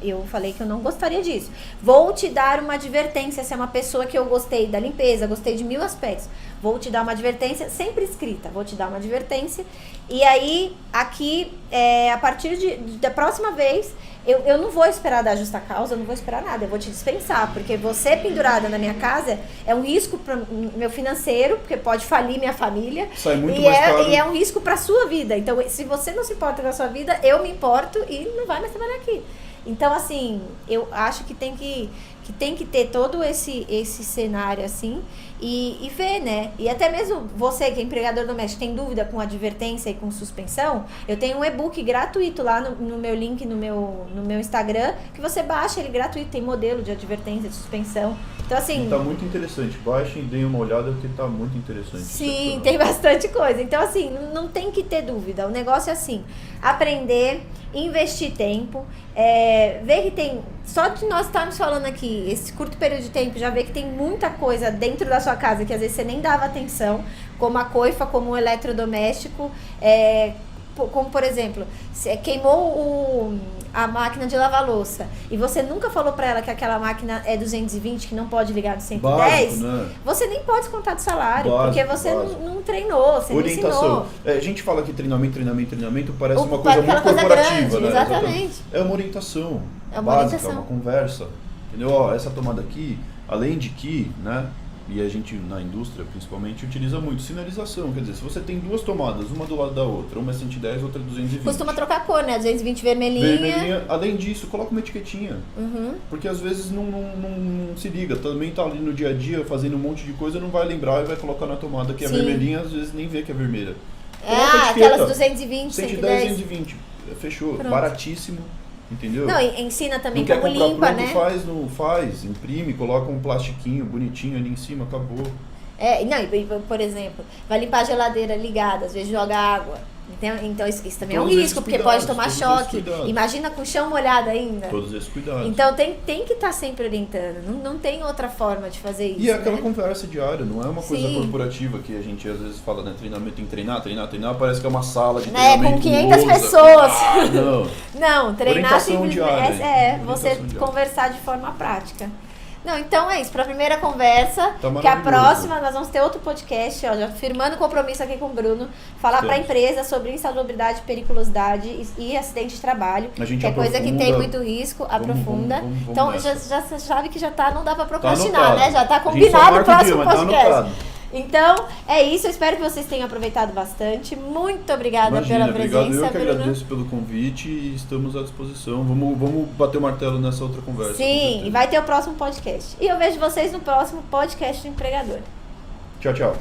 eu falei que eu não gostaria disso. Vou te dar uma advertência, se é uma pessoa que eu gostei da limpeza, gostei de 1000 aspectos. Vou te dar uma advertência, sempre escrita, vou te dar uma advertência. E aí, aqui, a partir da próxima vez, eu não vou esperar dar justa causa, eu não vou esperar nada, eu vou te dispensar, porque você pendurada na minha casa é um risco para meu financeiro, porque pode falir minha família. Sai muito mais caro. E é um risco para sua vida. Então, se você não se importa com a sua vida, eu me importo e não vai mais trabalhar aqui. Então, assim, eu acho que tem que ter todo esse cenário, assim, e ver, né? E até mesmo você, que é empregador doméstico, tem dúvida com advertência e com suspensão, eu tenho um e-book gratuito lá no meu link, no meu Instagram, que você baixa ele gratuito, tem modelo de advertência, de suspensão. Então, assim... Tá muito interessante. Baixem e deem uma olhada, porque tá muito interessante. Sim, tem bastante coisa. Então, assim, não tem que ter dúvida. O negócio é assim, aprender, investir tempo, ver que tem... Só de nós estarmos falando aqui, esse curto período de tempo, já vê que tem muita coisa dentro da sua casa que às vezes você nem dava atenção, como a coifa, como o eletrodoméstico, como, por exemplo, queimou a máquina de lavar louça e você nunca falou pra ela que aquela máquina é 220, que não pode ligar no 110, básico, né? Você nem pode descontar do salário, porque você não treinou, você orientação. Não ensinou. A gente fala que treinamento parece uma coisa muito corporativa, grande, né? Exatamente. É uma orientação básica, uma conversa. Entendeu? Ó, essa tomada aqui, além de que, né? E a gente, na indústria, principalmente, utiliza muito sinalização. Quer dizer, se você tem duas tomadas, uma do lado da outra, uma é 110, outra é 220. Costuma trocar a cor, né? 220 vermelhinha. Além disso, coloca uma etiquetinha. Porque às vezes não se liga. Também tá ali no dia a dia, fazendo um monte de coisa, não vai lembrar e vai colocar na tomada que é vermelhinha, às vezes nem vê que é vermelha. Aquelas 220, 110, 220. Fechou. Pronto. Baratíssimo. Entendeu? Não, ensina também não como limpa, pronto, né? Não faz, imprime, coloca um plastiquinho bonitinho ali em cima, acabou. Por exemplo, vai limpar a geladeira ligada, às vezes joga água. Então isso também todos é um risco, porque pode tomar choque. Imagina com o chão molhado ainda. Todos esses cuidados. Então tem que estar sempre orientando. Não tem outra forma de fazer isso. E é aquela conversa diária, não é uma coisa corporativa que a gente às vezes fala, né? Treinamento, tem que treinar, parece que é uma sala de treinamento. Com 500 pessoas. Não, treinar simplesmente você conversar de forma prática. Não, então é isso. Para a primeira conversa, que a próxima nós vamos ter outro podcast, ó, já firmando compromisso aqui com o Bruno, falar para a empresa sobre insalubridade, periculosidade e acidente de trabalho, que é coisa que tem muito risco, aprofunda. Então já sabe que já tá, não dá para procrastinar, né? Já tá combinado o próximo podcast. Então, é isso. Eu espero que vocês tenham aproveitado bastante. Muito obrigada pela presença, Bruno. Eu que agradeço pelo convite e estamos à disposição. Vamos bater o martelo nessa outra conversa. Sim, e vai ter o próximo podcast. E eu vejo vocês no próximo podcast do Empregador. Tchau, tchau.